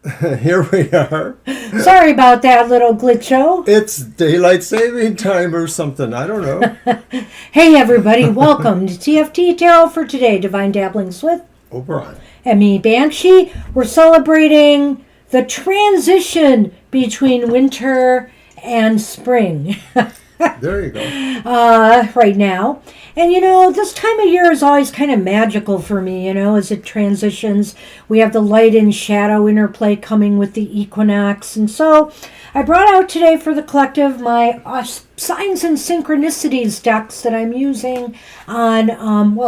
Here we are. Sorry about that little glitcho. It's daylight saving time or something. I don't know. Hey everybody, welcome to TFT Tarot for today. Divine Dabblings with Oberon. and me, Banshee. We're celebrating the transition between winter and spring There you go. right now. And this time of year is always kind of magical for me, as it transitions. We have the light and shadow interplay coming with the equinox. And so I brought out today for the collective my Signs and Synchronicities decks that I'm using on,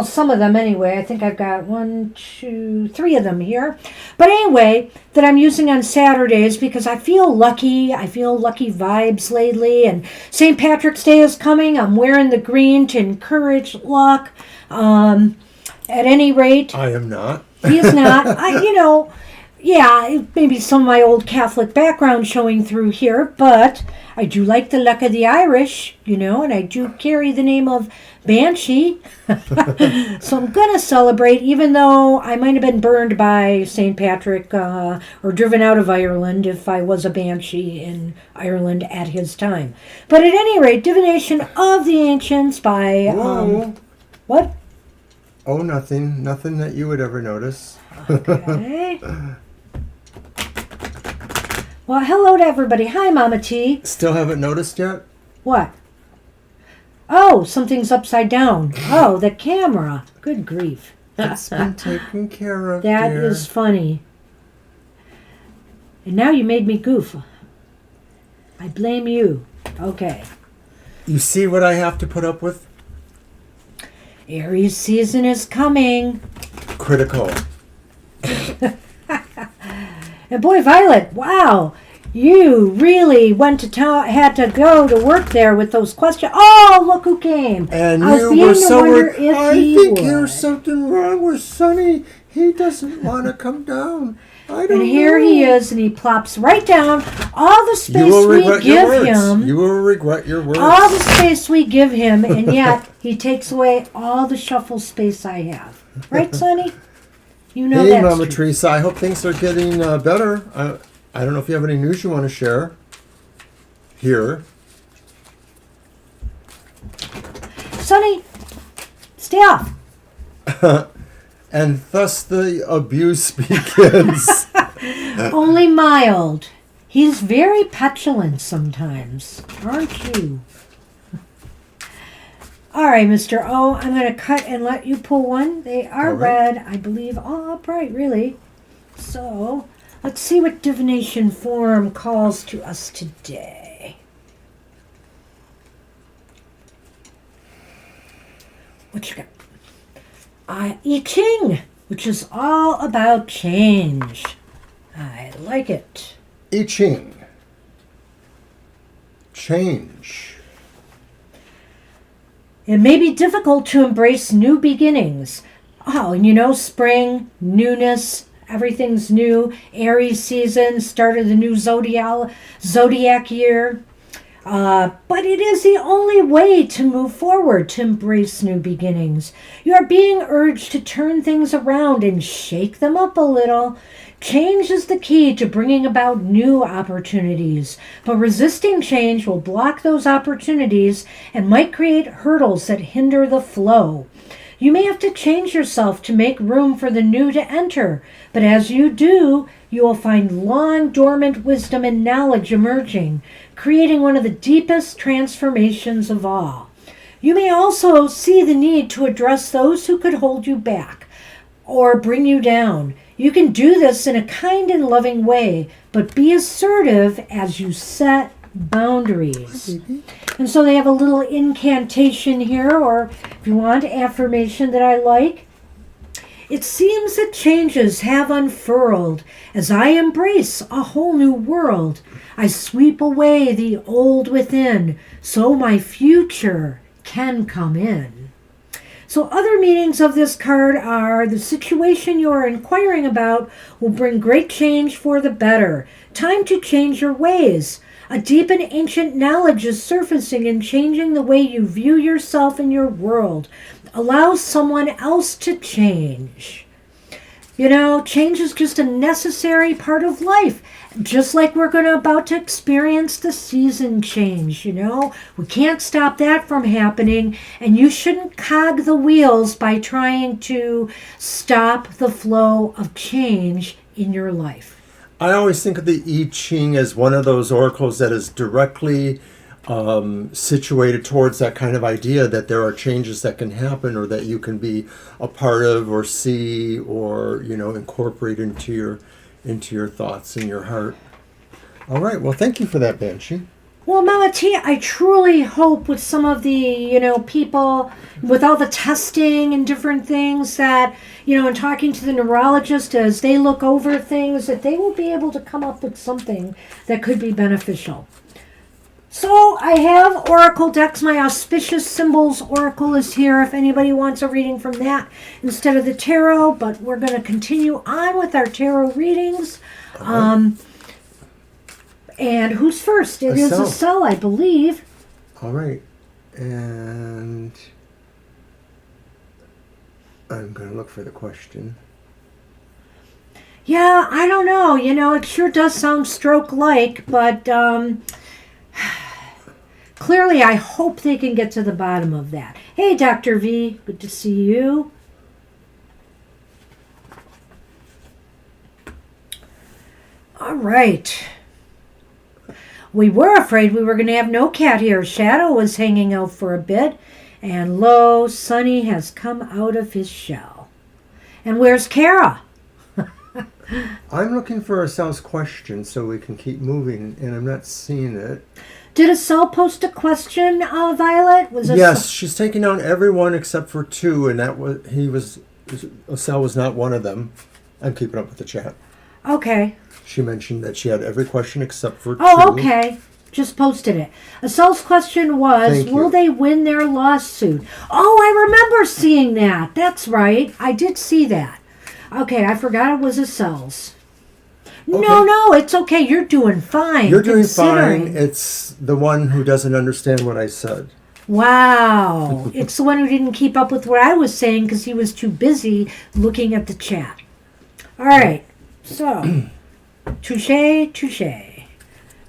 some of them anyway. I think I've got 3 of them here. But anyway, that I'm using on Saturdays because I feel lucky. I feel lucky vibes lately. And St. Patrick's Day is coming. I'm wearing the green to encourage luck. At any rate, I am not. he is not. Maybe some of my old Catholic background showing through here, but I do like the luck of the Irish, and I do carry the name of Banshee. So I'm going to celebrate, even though I might have been burned by St. Patrick or driven out of Ireland if I was a Banshee in Ireland at his time. But at any rate, Divination of the Ancients by... what? Oh, nothing. Nothing that you would ever notice. Okay. Well, hello to everybody. Hi, Mama T. Still haven't noticed yet? What? Oh, something's upside down. Oh, the camera. Good grief. It's been taken care of, That dear. is funny. And now you made me goof. I blame you. Okay. You see what I have to put up with? Aries season is coming. Critical. And boy, Violet, wow. You really went to town, had to go to work there with those questions. Oh, look who came. And I was you beginning were to so wonder worried. if I he think would. there's something wrong with Sonny. He doesn't want to come down. I don't And here know. he is, and he plops right down. All the You space will we regret your give words. him. You will regret your words. All the space we give him, and yet he takes away all the shuffle space I have. Right, Sonny? You know Hey, that's Mama true. Teresa, I hope things are getting better. I don't know if you have any news you want to share here. Sonny, stay off. And thus the abuse begins. Only mild. He's very petulant sometimes, aren't you? All right, Mr. O, I'm going to cut and let you pull one. They are All right. red, I believe, all upright, really. So, let's see what divination form calls to us today. What you got? I Ching, which is all about change. I like it. I Ching. Change. It may be difficult to embrace new beginnings. Oh, and spring, newness, everything's new. Aries season, start of the new zodiac year. But it is the only way to move forward, to embrace new beginnings. You are being urged to turn things around and shake them up a little. Change is the key to bringing about new opportunities, but resisting change will block those opportunities and might create hurdles that hinder the flow. You may have to change yourself to make room for the new to enter, but as you do, you will find long dormant wisdom and knowledge emerging, creating one of the deepest transformations of all. You may also see the need to address those who could hold you back or bring you down. You can do this in a kind and loving way, but be assertive as you set boundaries. And so they have a little incantation here, or if you want, affirmation that I like. It seems that changes have unfurled as I embrace a whole new world. I sweep away the old within so my future can come in. So other meanings of this card are the situation you are inquiring about will bring great change for the better. Time to change your ways. A deep and ancient knowledge is surfacing and changing the way you view yourself and your world. Allow someone else to change. You know, change is just a necessary part of life. Just like we're about to experience the season change, you know? We can't stop that from happening, and you shouldn't cog the wheels by trying to stop the flow of change in your life. I always think of the I Ching as one of those oracles that is directly situated towards that kind of idea that there are changes that can happen or that you can be a part of or see or, you know, incorporate into your thoughts and your heart. All right. Well, thank you for that, Banshee. Well, Mama T, I truly hope with some of the, you know, people, with all the testing and different things that, you know, and talking to the neurologist as they look over things, that they will be able to come up with something that could be beneficial. So I have Oracle decks. My Auspicious Symbols Oracle is here if anybody wants a reading from that instead of the tarot. But we're going to continue on with our tarot readings. Right. And who's first? It is Estelle, I believe. All right. And I'm going to look for the question. Yeah, I don't know. You know, it sure does sound stroke-like, but clearly I hope they can get to the bottom of that. Hey, Dr. V, good to see you. All right. We were afraid we were going to have no cat here. Shadow was hanging out for a bit, and lo, Sonny has come out of his shell. And where's Kara? I'm looking for Estelle's question so we can keep moving, and I'm not seeing it. Did Estelle post a question, Violet? Yes, she's taken down everyone except for two, and Estelle was not one of them. I'm keeping up with the chat. Okay. She mentioned that she had every question except for two. Oh, okay. Just posted it. Estelle's question was, will they win their lawsuit? Oh, I remember seeing that. That's right. I did see that. Okay, I forgot it was Estelle's. Okay. No, it's okay. You're doing fine. You're doing fine. It's the one who doesn't understand what I said. Wow. It's the one who didn't keep up with what I was saying because he was too busy looking at the chat. All right. So, touche.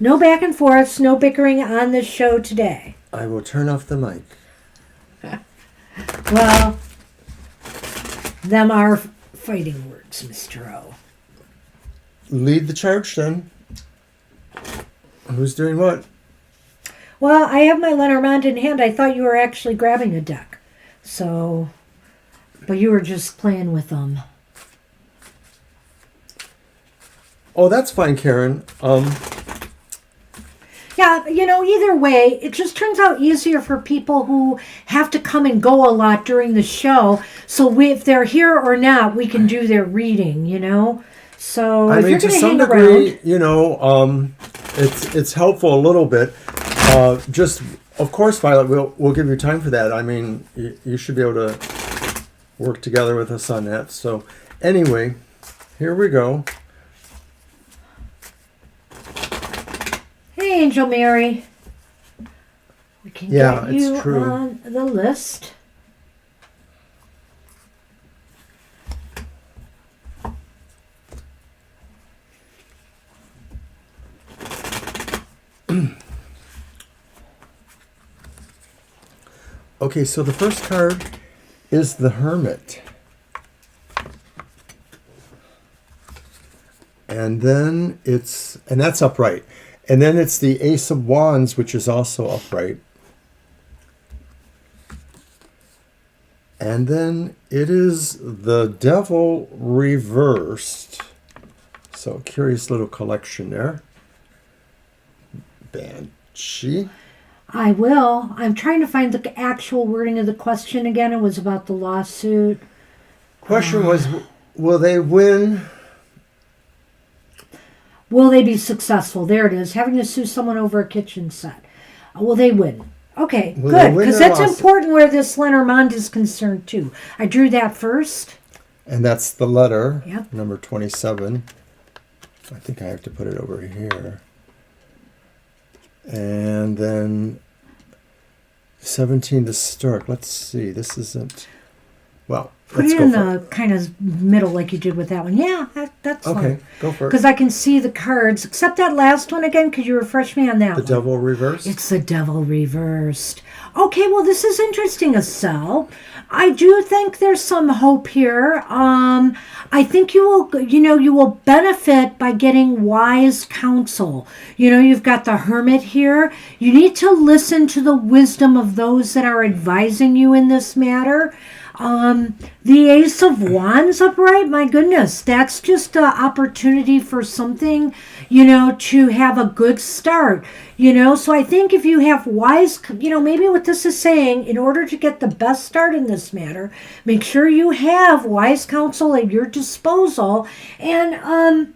No back and forths, no bickering on this show today. I will turn off the mic. Well, them are fighting words, Mr. O. Lead the charge, then. Who's doing what? Well, I have my Lenormand in hand. I thought you were actually grabbing a deck. So, but you were just playing with them. Oh, that's fine, Karen. Yeah, you know, either way, it just turns out easier for people who have to come and go a lot during the show. So if they're here or not, we can do their reading, you know? So I if mean, you're to going to some hang degree, around, you know, it's helpful a little bit. Just, of course, Violet, we'll give you time for that. I mean, you should be able to work together with us on that. So anyway, here we go. hey, Angel Mary, we can get you on the list. Okay, so the first card is the Hermit. And then and that's upright. And then it's the Ace of Wands, which is also upright. And then it is the Devil reversed. So curious little collection there. Banshee. I will. I'm trying to find the actual wording of the question again. It was about the lawsuit. Question was, will they win? Will they be successful? There it is. Having to sue someone over a kitchen set. Will they win? Okay, good. Because that's important where this Lenormand is concerned too. I drew that first. And that's the letter, yep. Number 27. I think I have to put it over here. And then 17, the Stork. Let's see. This isn't... Well, Put let's it go in for it. the kind of middle like you did with that one. Yeah, that's Okay, fine. go for it. Because I can see the cards. Except that last one again. Could you refresh me on that The one? Devil reversed. It's the devil reversed. Okay, well, this is interesting, Estelle. I do think there's some hope here. I think you will benefit by getting wise counsel. You've got the hermit here. You need to listen to the wisdom of those that are advising you in this matter. The Ace of Wands upright, my goodness, that's just an opportunity for something, to have a good start, So I think if you have wise, maybe what this is saying, in order to get the best start in this matter, make sure you have wise counsel at your disposal. And,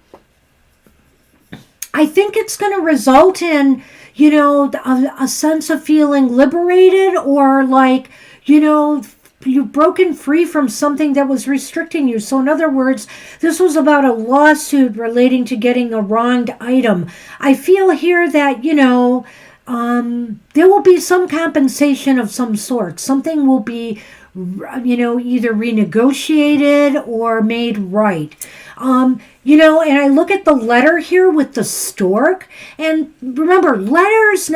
I think it's going to result in, a sense of feeling liberated or like, you've broken free from something that was restricting you. So in other words, this was about a lawsuit relating to getting a wronged item. I feel here that, there will be some compensation of some sort. Something will be, either renegotiated or made right. And I look at the letter here with the stork, and remember, letters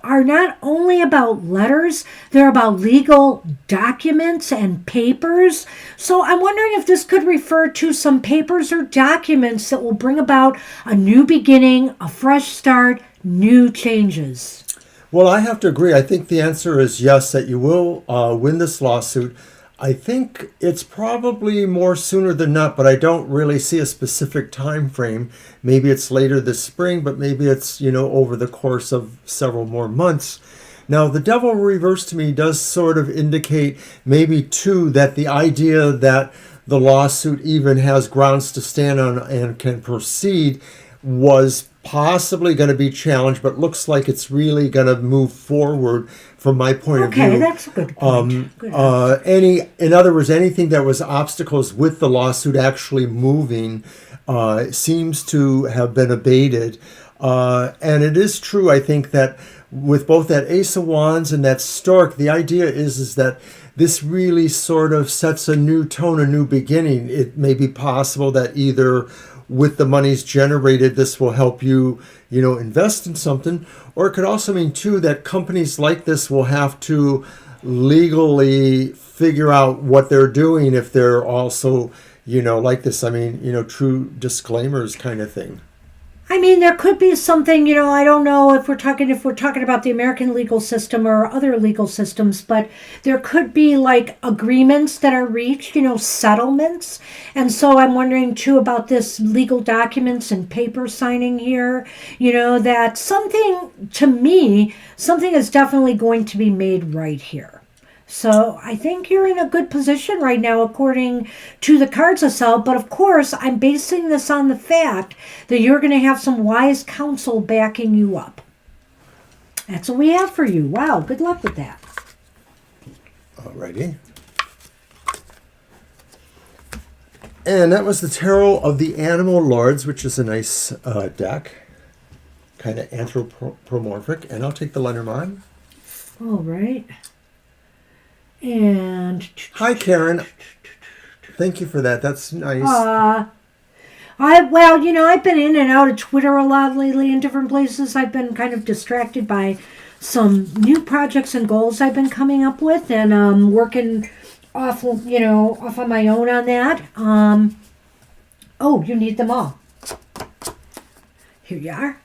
are not only about letters, they're about legal documents and papers. So I'm wondering if this could refer to some papers or documents that will bring about a new beginning, a fresh start, new changes. Well, I have to agree. I think the answer is yes, that you will win this lawsuit. I think it's probably more sooner than not, but I don't really see a specific time frame. Maybe it's later this spring, but maybe it's, over the course of several more months. Now, the devil reverse to me does sort of indicate maybe too that the idea that the lawsuit even has grounds to stand on and can proceed was possibly going to be challenged, but looks like it's really going to move forward from my point of view. Okay, that's a good point. In other words, anything that was obstacles with the lawsuit actually moving seems to have been abated. And it is true, I think, that with both that Ace of Wands and that Stork, the idea is that this really sort of sets a new tone, a new beginning. It may be possible that either with the monies generated, this will help you, invest in something. Or it could also mean, too, that companies like this will have to legally figure out what they're doing if they're also, like this. I mean, true disclaimers kind of thing. I mean, there could be something, I don't know if we're talking about the American legal system or other legal systems, but there could be like agreements that are reached, settlements. And so I'm wondering too about this legal documents and paper signing here, that something is definitely going to be made right here. So I think you're in a good position right now, according to the cards assault. But of course, I'm basing this on the fact that you're going to have some wise counsel backing you up. That's what we have for you. Wow, good luck with that. Alrighty. And that was the Tarot of the Animal Lords, which is a nice deck. Kind of anthropomorphic. And I'll take the Lenormand. All right. And hi, Karen. Thank you for that. That's nice. I've been in and out of Twitter a lot lately in different places. I've been kind of distracted by some new projects and goals I've been coming up with, and working off on my own on that. You need them all. Here you are.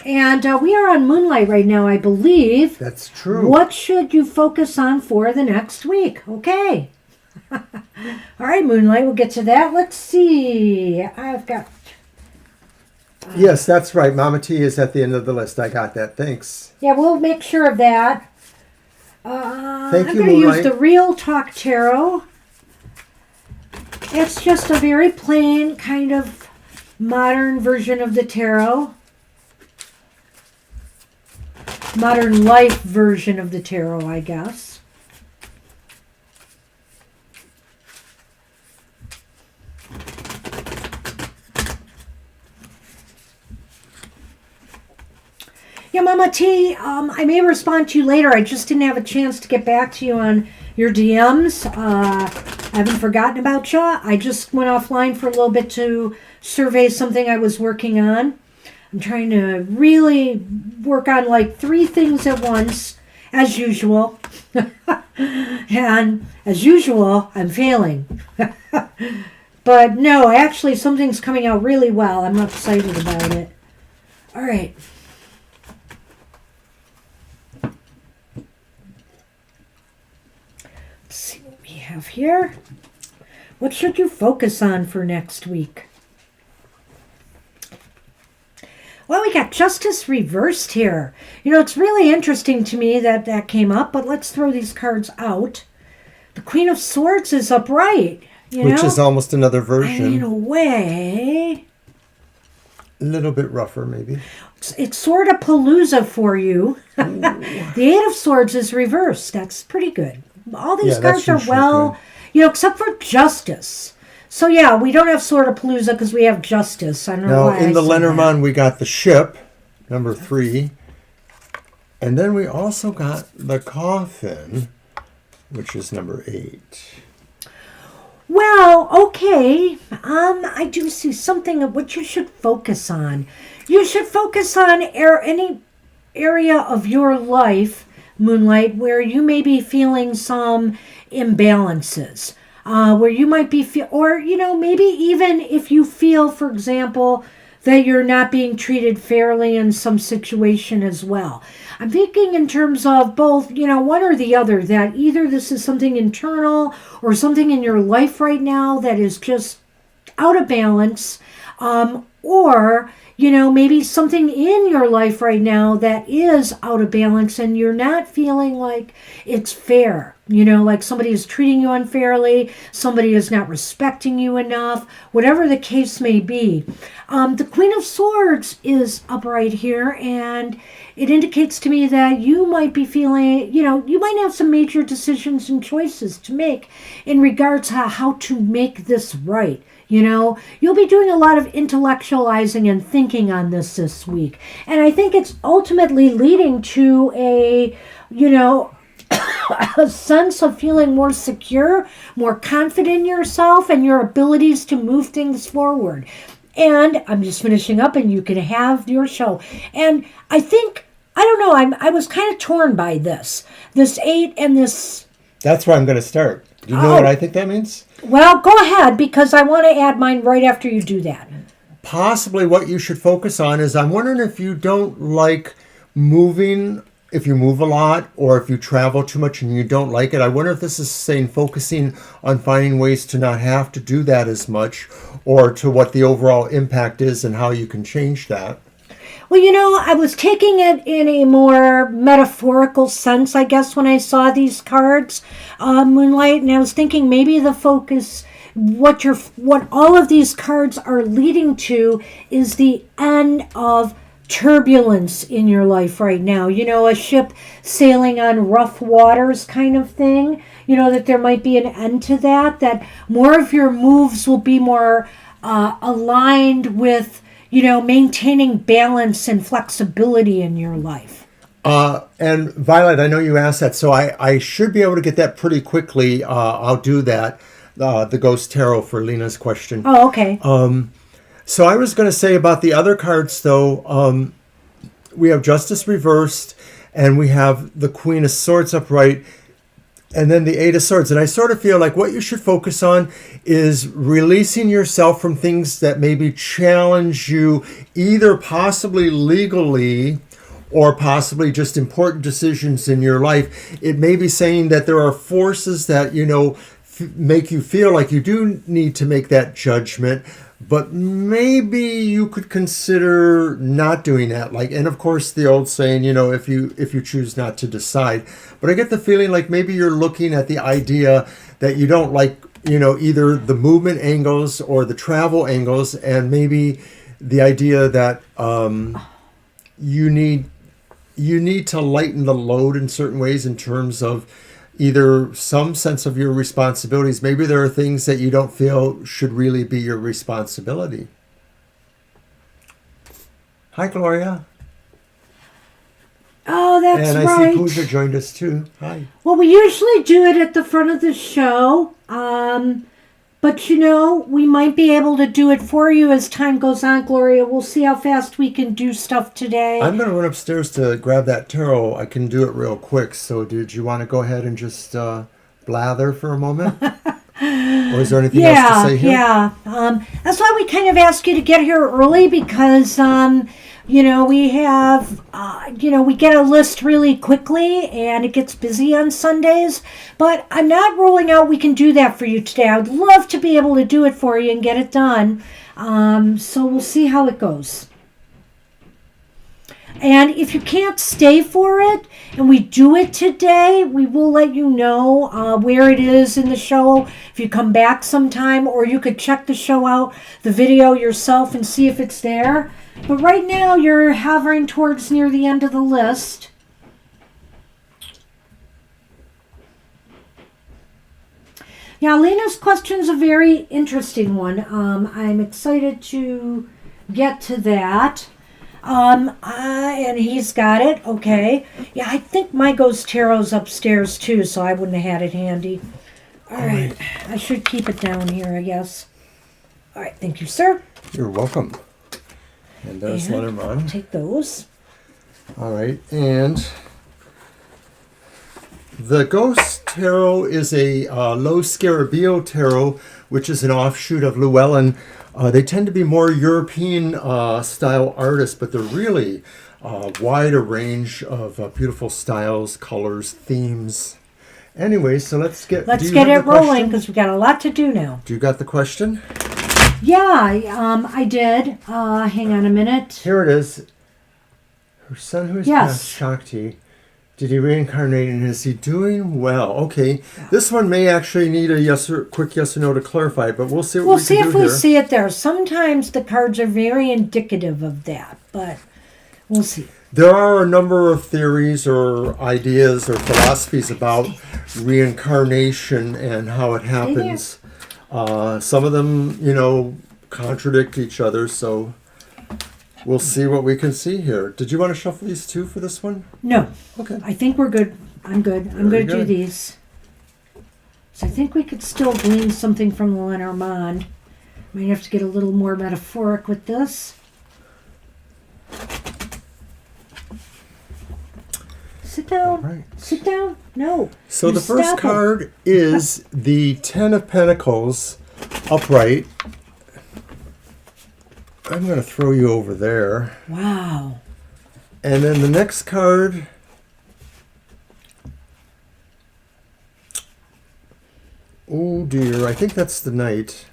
And we are on Moonlight right now, I believe. That's true. What should you focus on for the next week? Okay. All right, Moonlight, we'll get to that. Let's see. I've got... yes, that's right. Mama T is at the end of the list. I got that. Thanks. Yeah, we'll make sure of that. Thank you, I'm going to use the Real Talk Tarot. It's just a very plain kind of modern version of the tarot. Modern life version of the tarot, I guess. Yeah, Mama T, I may respond to you later. I just didn't have a chance to get back to you on your DMs. I haven't forgotten about you. I just went offline for a little bit to survey something I was working on. I'm trying to really work on like 3 things at once, as usual. And as usual, I'm failing. But no, actually, something's coming out really well. I'm excited about it. All right. Let's see what we have here. What should you focus on for next week? Well, we got Justice reversed here. You know, it's really interesting to me that that came up, but let's throw these cards out. The Queen of Swords is upright. Which is almost another And version. in a way, A little bit rougher, maybe. it's sort of palooza for you. The Eight of Swords is reversed. That's pretty good. All these cards are well, except for Justice. So yeah, we don't have Sword of Palooza because we have Justice. I don't know why. Now, in the I said Lenormand, we got the ship, number 3. And then we also got the coffin, which is number 8. Well, okay. I do see something of what you should focus on. You should focus on any area of your life, Moonlight, where you may be feeling some imbalances. Where you might be, maybe even if you feel, for example, that you're not being treated fairly in some situation as well. I'm thinking in terms of both, one or the other, that either this is something internal or something in your life right now that is just out of balance, or, maybe something in your life right now that is out of balance and you're not feeling like it's fair. Like somebody is treating you unfairly, somebody is not respecting you enough, whatever the case may be. The Queen of Swords is upright here, and it indicates to me that you might be feeling, you might have some major decisions and choices to make in regards to how to make this right. You'll be doing a lot of intellectualizing and thinking on this week. And I think it's ultimately leading to a sense of feeling more secure, more confident in yourself and your abilities to move things forward. And I'm just finishing up and you can have your show. And I don't know, I was kind of torn by this 8 and this. That's where I'm going to start. Do you know what I think that means? Well, go ahead, because I want to add mine right after you do that. Possibly what you should focus on is, I'm wondering if you don't like moving, if you move a lot, or if you travel too much and you don't like it. I wonder if this is saying focusing on finding ways to not have to do that as much, or to what the overall impact is and how you can change that. Well, I was taking it in a more metaphorical sense, I guess, when I saw these cards, Moonlight, and I was thinking maybe the focus, what all of these cards are leading to is the end of turbulence in your life right now. A ship sailing on rough waters kind of thing. That there might be an end to that more of your moves will be more aligned with maintaining balance and flexibility in your life. And Violet, I know you asked that, so I should be able to get that pretty quickly. I'll do that, the Ghost Tarot for Lena's question. Oh, okay. So I was going to say about the other cards, though, we have Justice reversed, and we have the Queen of Swords upright, and then the Eight of Swords. And I sort of feel like what you should focus on is releasing yourself from things that maybe challenge you, either possibly legally or possibly just important decisions in your life. It may be saying that there are forces that, make you feel like you do need to make that judgment, but maybe you could consider not doing that. And of course, the old saying, if you choose not to decide. But I get the feeling like maybe you're looking at the idea that you don't like, either the movement angles or the travel angles, and maybe the idea that you need to lighten the load in certain ways in terms of either some sense of your responsibilities. Maybe there are things that you don't feel should really be your responsibility. Hi, Gloria. Oh, that's right. And I right. see Pooja joined us too. Hi. Well, we usually do it at the front of the show. But we might be able to do it for you as time goes on, Gloria. We'll see how fast we can do stuff today. I'm going to run upstairs to grab that tarot. I can do it real quick. So did you want to go ahead and just blather for a moment? Or is there anything else to say here? Yeah. That's why we kind of ask you to get here early because, we have, we get a list really quickly and it gets busy on Sundays. But I'm not ruling out we can do that for you today. I would love to be able to do it for you and get it done. So we'll see how it goes. And if you can't stay for it and we do it today, we will let you know where it is in the show if you come back sometime, or you could check the show out, the video yourself, and see if it's there. But right now you're hovering towards near the end of the list. Yeah, Lena's question's a very interesting one. I'm excited to get to that. And he's got it. Okay. Yeah, I think my Ghost Tarot's upstairs too, so I wouldn't have had it handy. All right. I should keep it down here, I guess. All right. Thank you, sir. You're welcome. And there's Lenormand. Take those. All right. And the Ghost Tarot is a Lo Scarabeo Tarot, which is an offshoot of Llewellyn. They tend to be more European style artists, but they're really wide a range of beautiful styles, colors, themes. Anyway, so let's get it rolling because we've got a lot to do now. Do you got the question? Yeah, I did. Hang on a minute. Here it is. Her son who is past Shakti. Did he reincarnate and is he doing well? Okay, this one may actually need a quick yes or no to clarify, but we'll see what we can do here. We'll see if we see it there. Sometimes the cards are very indicative of that, but we'll see. There are a number of theories or ideas or philosophies about reincarnation and how it happens. Some of them, contradict each other, so we'll see what we can see here. Did you want to shuffle these two for this one? No. Okay. I think we're good. I'm good. I'm going to do these. So I think we could still glean something from the Lenormand. Might have to get a little more metaphoric with this. Sit down. All right. Sit down. No. So the first card is the Ten of Pentacles upright. I'm going to throw you over there. Wow. And then the next card, oh dear, I think that's the Knight.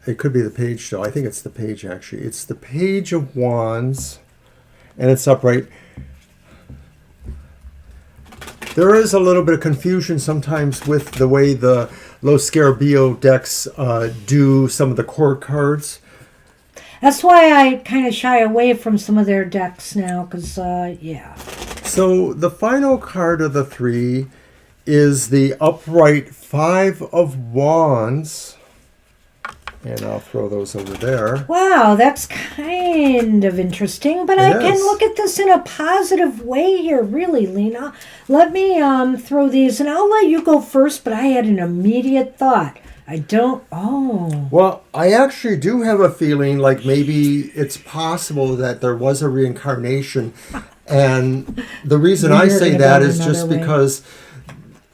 It could be the Page though. I think it's the Page actually. It's the Page of Wands, and it's upright. There is a little bit of confusion sometimes with the way the Lo Scarabeo decks do some of the core cards. That's why I kind of shy away from some of their decks now, because, yeah. So the final card of the three is the upright Five of Wands. And I'll throw those over there. Wow, that's kind of interesting, but I can look at this in a positive way here, really, Lena. Let me throw these, and I'll let you go first, but I had an immediate thought. Well, I actually do have a feeling like maybe it's possible that there was a reincarnation. And the reason I say that is just because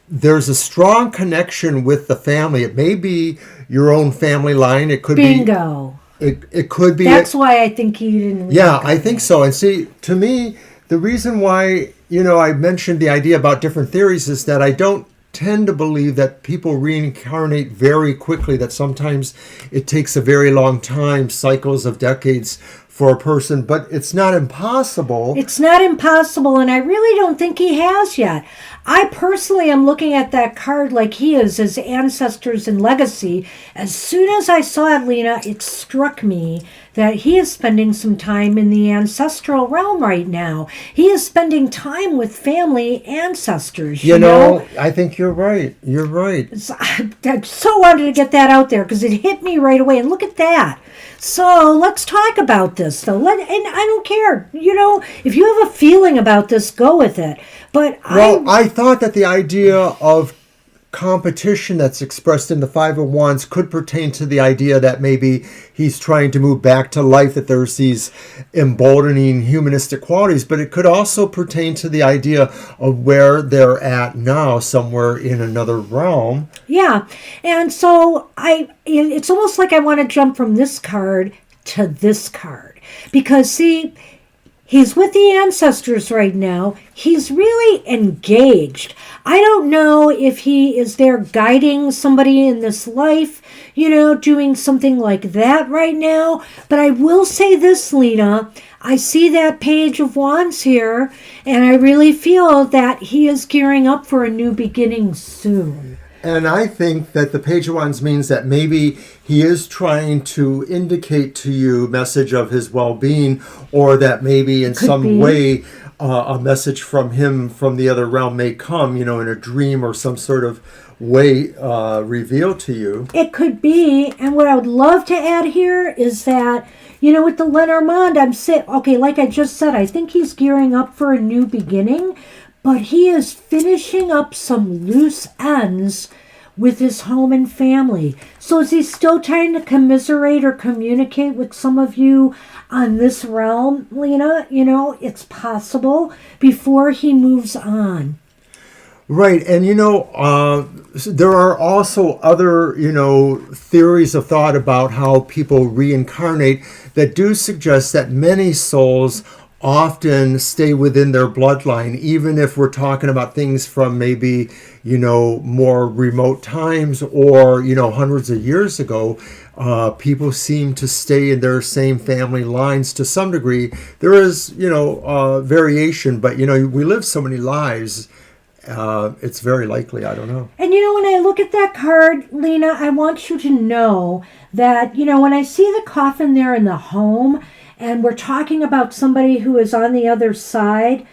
there's a strong connection with the family. It may be your own family line. It could Bingo. It could be. That's why I think he didn't. Yeah, I think so. And see, to me, the reason why, I mentioned the idea about different theories is that I don't tend to believe that people reincarnate very quickly, that sometimes it takes a very long time, cycles of decades for a person, but it's not impossible. It's not impossible, and I really don't think he has yet. I personally am looking at that card like he is, his ancestors and legacy. As soon as I saw it, Lena, it struck me that he is spending some time in the ancestral realm right now. He is spending time with family ancestors. You know, I think you're right. You're right. I so wanted to get that out there because it hit me right away. And look at that. So let's talk about this, though. And I don't care. If you have a feeling about this, go with it. But I thought that the idea of competition that's expressed in the Five of Wands could pertain to the idea that maybe he's trying to move back to life, that there's these emboldening humanistic qualities, but it could also pertain to the idea of where they're at now, somewhere in another realm. Yeah. And so it's almost like I want to jump from this card to this card. Because, see, he's with the ancestors right now. He's really engaged. I don't know if he is there guiding somebody in this life, doing something like that right now. But I will say this, Lena. I see that Page of Wands here, and I really feel that he is gearing up for a new beginning soon. And I think that the Page of Wands means that maybe he is trying to indicate to you a message of his well-being, or that maybe in some way a message from him from the other realm may come, in a dream or some sort of way revealed to you. It could be. And what I would love to add here is that, with the Lenormand, like I just said, I think he's gearing up for a new beginning. But he is finishing up some loose ends with his home and family. So is he still trying to commiserate or communicate with some of you on this realm, Lena? It's possible before he moves on. Right. And, there are also other, theories of thought about how people reincarnate that do suggest that many souls often stay within their bloodline, even if we're talking about things from maybe, more remote times or, hundreds of years ago. People seem to stay in their same family lines to some degree. There is, variation, but, we live so many lives. It's very likely. I don't know. And, when I look at that card, Lena, I want you to know that, when I see the coffin there in the home, and we're talking about somebody who is on the other side,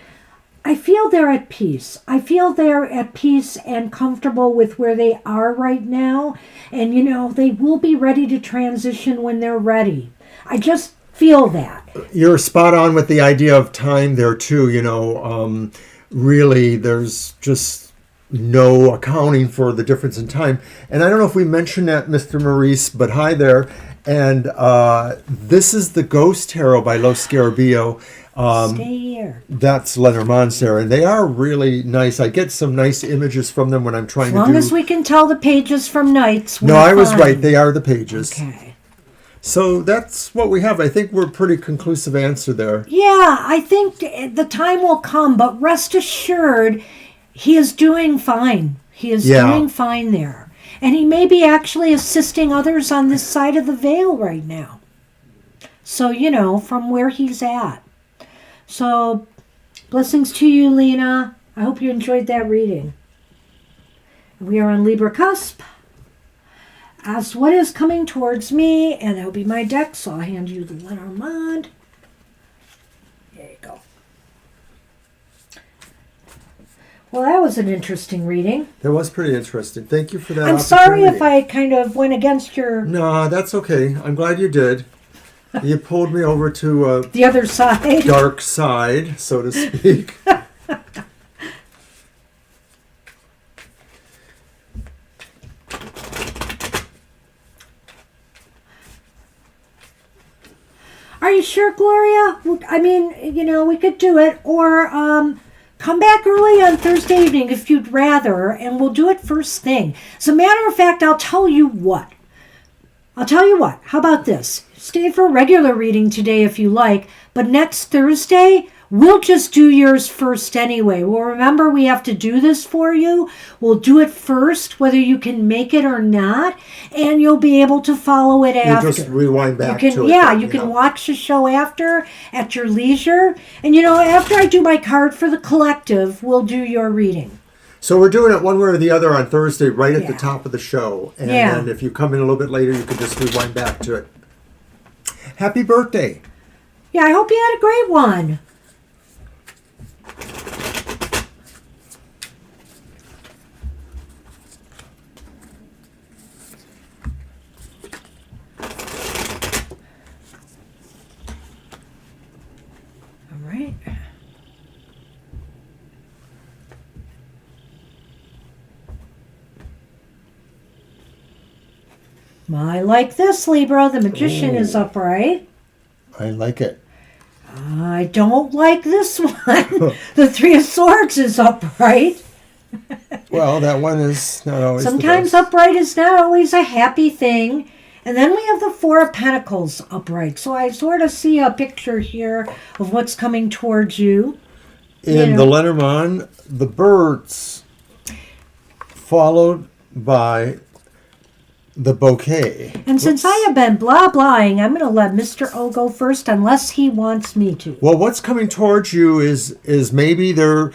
I feel they're at peace. I feel they're at peace and comfortable with where they are right now. And, they will be ready to transition when they're ready. I just feel that. You're spot on with the idea of time there, too. Really, there's just no accounting for the difference in time. And I don't know if we mentioned that, Mr. Maurice, but hi there. And this is the Ghost Tarot by Lo Scarabeo. Stay here. That's Lenormand, Sarah. And they are really nice. I get some nice images from them when I'm trying to do... As long as we can tell the pages from nights. No, I was right. They are the pages. Okay. So that's what we have. I think we're a pretty conclusive answer there. Yeah, I think the time will come, but rest assured, he is doing fine. He is doing fine there. And he may be actually assisting others on this side of the veil right now. So, from where he's at. So, blessings to you, Lena. I hope you enjoyed that reading. We are on Libra Cusp. Ask what is coming towards me, and that'll be my deck, so I'll hand you the Lenormand. There you go. Well, that was an interesting reading. That was pretty interesting. Thank you for that. I'm sorry if I kind of went against your... No, that's okay. I'm glad you did. You pulled me over to the other side. Dark side, so to speak. Are you sure, Gloria? I mean, we could do it. Or come back early on Thursday evening if you'd rather, and we'll do it first thing. As a matter of fact, I'll tell you what. How about this? Stay for a regular reading today if you like, but next Thursday, we'll just do yours first anyway. Well, remember, we have to do this for you. We'll do it first, whether you can make it or not, and you'll be able to follow it after. You just rewind back to it. Yeah, you can watch the show after, at your leisure. And, after I do my card for the collective, we'll do your reading. So we're doing it one way or the other on Thursday, right at the top of the show. And then if you come in a little bit later, you can just rewind back to it. Happy birthday. Yeah, I hope you had a great one. All right. I like this, Libra. The Magician is upright. I like it. I don't like this one. The Three of Swords is upright. Well, that one is not always Sometimes the best. upright is not always a happy thing. And then we have the Four of Pentacles upright. So I sort of see a picture here of what's coming towards you. In the Lenormand, the birds, followed by the bouquet. And since I have been blah-blahing, I'm going to let Mr. O go first unless he wants me to. Well, what's coming towards you is maybe there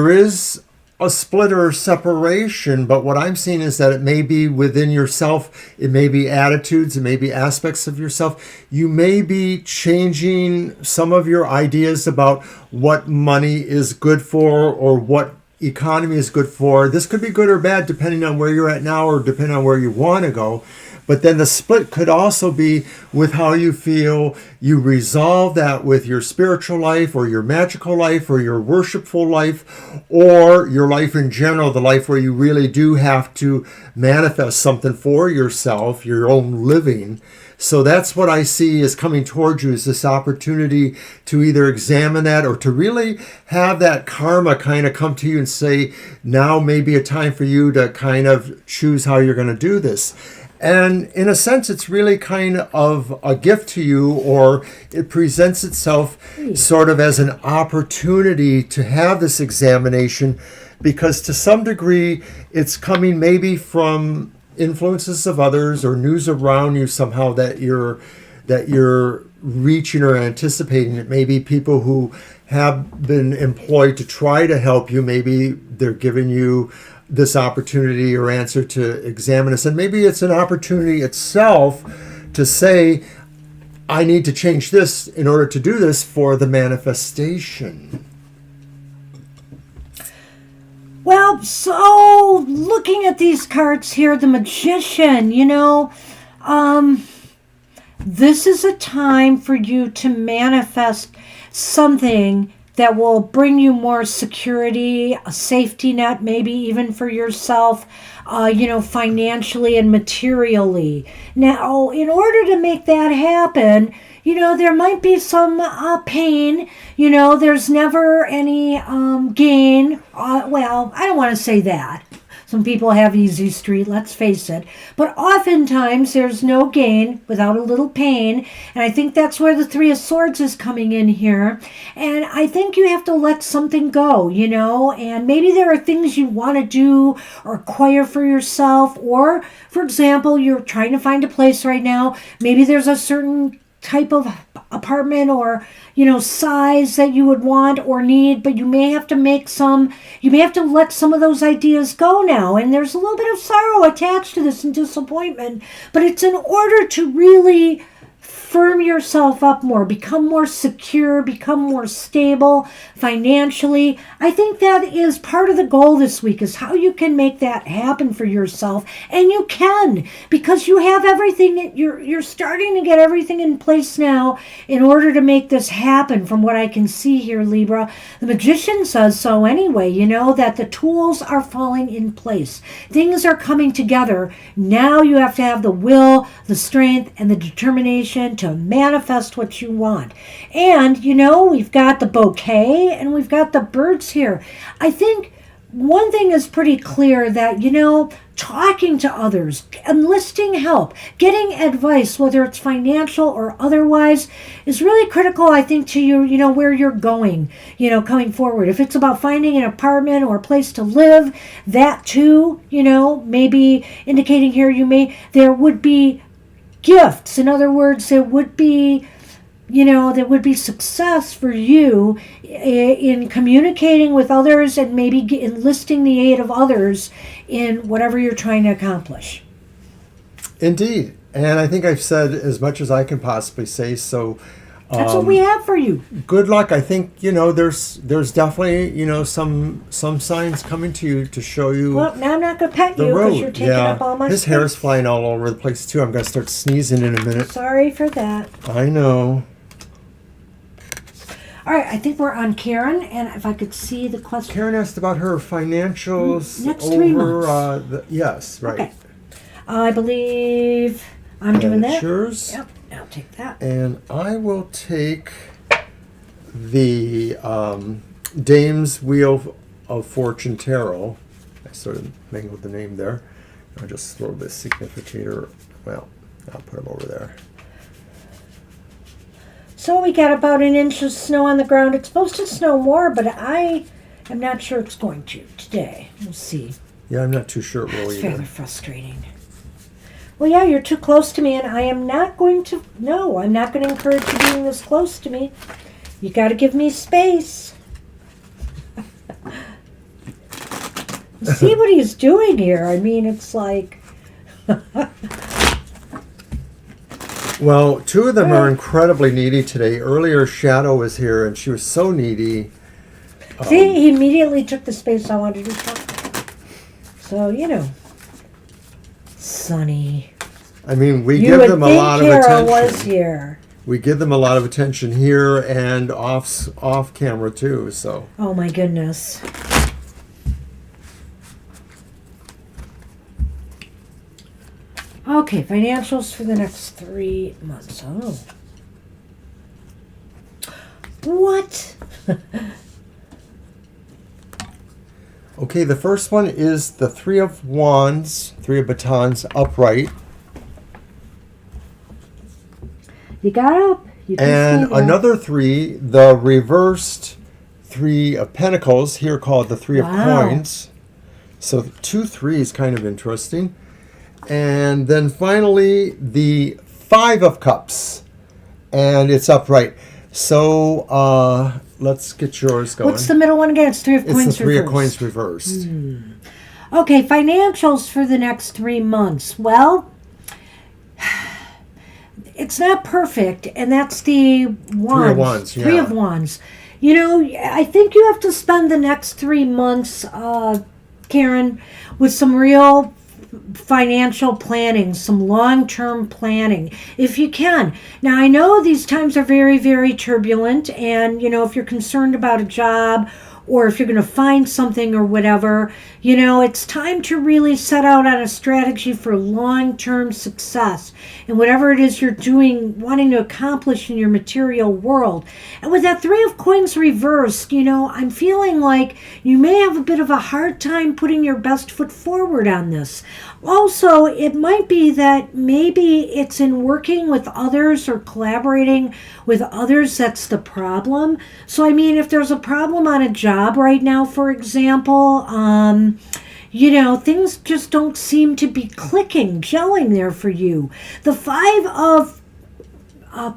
is a split or separation, but what I'm seeing is that it may be within yourself, it may be attitudes, it may be aspects of yourself. You may be changing some of your ideas about what money is good for or what economy is good for. This could be good or bad depending on where you're at now or depending on where you want to go. But then the split could also be with how you feel you resolve that with your spiritual life or your magical life or your worshipful life or your life in general, the life where you really do have to manifest something for yourself, your own living. So that's what I see is coming towards you, is this opportunity to either examine that or to really have that karma kind of come to you and say, now may be a time for you to kind of choose how you're going to do this. And in a sense, it's really kind of a gift to you, or it presents itself sort of as an opportunity to have this examination, because to some degree, it's coming maybe from influences of others or news around you somehow that you're reaching or anticipating. It may be people who have been employed to try to help you. Maybe they're giving you this opportunity or answer to examine this. And maybe it's an opportunity itself to say, I need to change this in order to do this for the manifestation. Well, so looking at these cards here, the Magician, this is a time for you to manifest something that will bring you more security, a safety net, maybe even for yourself, financially and materially. Now, in order to make that happen, there might be some pain. There's never any gain. Well, I don't want to say that. Some people have easy street, let's face it. But oftentimes there's no gain without a little pain. And I think that's where the Three of Swords is coming in here. And I think you have to let something go, and maybe there are things you want to do or acquire for yourself. Or, for example, you're trying to find a place right now. Maybe there's a certain type of apartment or size that you would want or need, but you may have to let some of those ideas go now, and there's a little bit of sorrow attached to this and disappointment, but it's in order to really firm yourself up more, become more secure, become more stable financially. I think that is part of the goal this week, is how you can make that happen for yourself. And you can, because you have everything. You're starting to get everything in place now in order to make this happen, from what I can see here, Libra. The Magician says so anyway, that the tools are falling in place. Things are coming together. Now you have to have the will, the strength, and the determination to manifest what you want. And, we've got the bouquet and we've got the birds here. I think one thing is pretty clear, that, talking to others, enlisting help, getting advice, whether it's financial or otherwise, is really critical, I think, to you, where you're going, coming forward. If it's about finding an apartment or a place to live, that too, maybe indicating here there would be gifts. In other words, there would be success for you in communicating with others and maybe enlisting the aid of others in whatever you're trying to accomplish. Indeed. And I think I've said as much as I can possibly say. So that's what we have for you. Good luck. I think, there's definitely, some signs coming to you to show you. Well, now I'm not going to pet you because you're taking up all my His space. hair is flying all over the place too. I'm going to start sneezing in a minute. Sorry for that. I know. All right, I think we're on Karen, and if I could see the question. Karen asked about her financials Next 3 months. Yes, right. Okay. I believe I'm doing It's that. yours. Yep, I'll take that. And I will take the Dame's Wheel of Fortune Tarot. I sort of mangled the name there. I'll just throw the significator. Well, I'll put them over there. So we got about an inch of snow on the ground. It's supposed to snow more, but I am not sure it's going to today. We'll see. Yeah, I'm not too sure it will It's rather either. frustrating. Well, yeah, you're too close to me, and I am not going to. No, I'm not going to encourage you being this close to me. You got to give me space. See what he's doing here. I mean, it's like. Well, two of them are incredibly needy today. Earlier, Shadow was here, and she was so needy. See, he immediately took the space I wanted to talk about. So, Sonny. I mean, we You give would them a think lot of Kara was attention. here. We give them a lot of attention here and off camera too. So Oh my goodness. Okay, financials for the next 3 months. Oh. What? okay, the first one is the Three of Wands, Three of Batons upright, You got up. You can and stay there. another three, the reversed Three of Pentacles, here called the Three of Wow. Coins. So 2 3s, kind of interesting. And then finally, the Five of Cups, and it's upright. So let's get yours going. What's the middle one again? It's Three of It's Coins the Three of reversed. Coins reversed. Okay, financials for the next 3 months. Well, it's not perfect, and that's the wands. Three of Wands, Three yeah. of Wands. I think you have to spend the next 3 months, Karen, with some real financial planning, some long-term planning, if you can. Now, I know these times are very, very turbulent, and, if you're concerned about a job or if you're going to find something or whatever, it's time to really set out on a strategy for long-term success and whatever it is you're doing, wanting to accomplish in your material world. And with that Three of Coins reversed, I'm feeling like you may have a bit of a hard time putting your best foot forward on this. Also, it might be that maybe it's in working with others or collaborating with others that's the problem. So, if there's a problem on a job right now, for example, things just don't seem to be clicking, gelling there for you. The Five of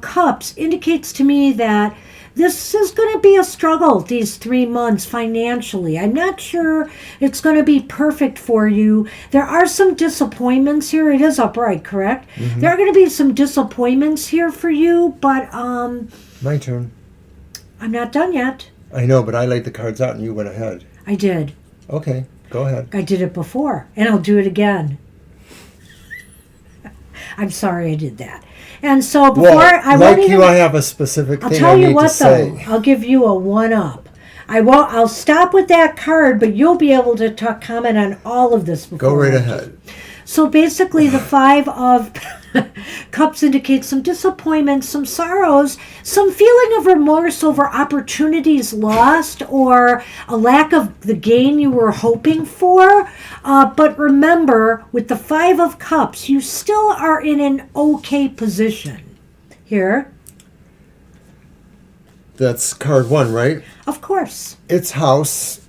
Cups indicates to me that this is going to be a struggle these 3 months financially. I'm not sure it's going to be perfect for you. There are some disappointments here. It is upright, correct? Mm-hmm. There are going to be some disappointments here for you, but My turn. I'm not done yet. I know, but I laid the cards out and you went ahead. I did. Okay, go ahead. I did it before, and I'll do it again. I'm sorry I did that. And so before Well, I like won't you, I have a specific I'll thing tell I you need what to say. though, I'll give you a 1-up. I'll stop with that card, but you'll be able to comment on all of this before Go right I do. ahead. So basically, the Five of Cups indicates some disappointment, some sorrows, some feeling of remorse over opportunities lost or a lack of the gain you were hoping for. But remember, with the Five of Cups, you still are in an okay position. Here, That's card 1, right? of course. It's house.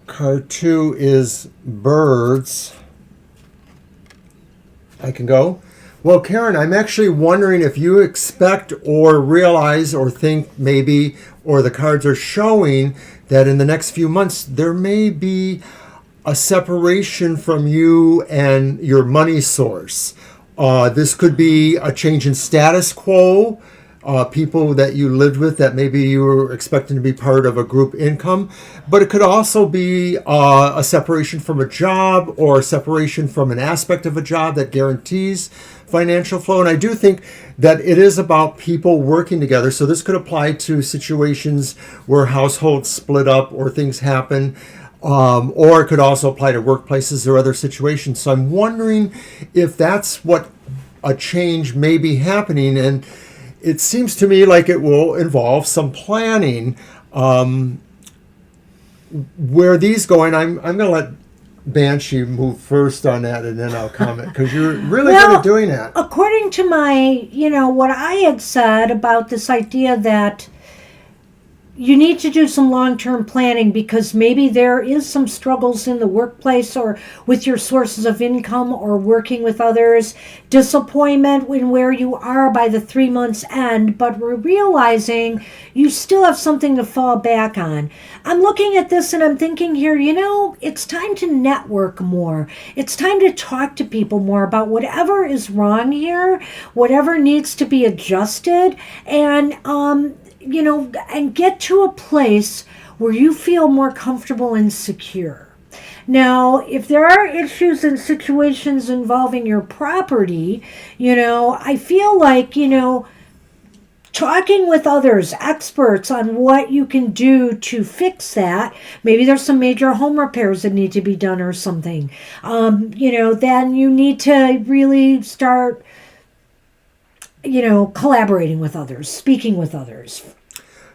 Card 2 is birds. I can go? Well, Karen, I'm actually wondering if you expect or realize or think maybe, or the cards are showing that in the next few months there may be a separation from you and your money source. This could be a change in status quo. People that you lived with that maybe you were expecting to be part of a group income, but it could also be a separation from a job or a separation from an aspect of a job that guarantees financial flow. And I do think that it is about people working together. So this could apply to situations where households split up or things happen. or it could also apply to workplaces or other situations. So I'm wondering if that's what a change may be happening, and it seems to me like it will involve some planning. Where these going, I'm going to let Banshee move first on that, and then I'll comment, because you're really good at doing that. According to my, what I had said about this idea that you need to do some long-term planning, because maybe there is some struggles in the workplace or with your sources of income or working with others, disappointment in where you are by the 3 months end, but we're realizing you still have something to fall back on. I'm looking at this and I'm thinking here, it's time to network more. It's time to talk to people more about whatever is wrong here, whatever needs to be adjusted, and and get to a place where you feel more comfortable and secure. Now, if there are issues and situations involving your property, I feel like, talking with others, experts on what you can do to fix that. Maybe there's some major home repairs that need to be done or something. Then you need to really start collaborating with others, speaking with others.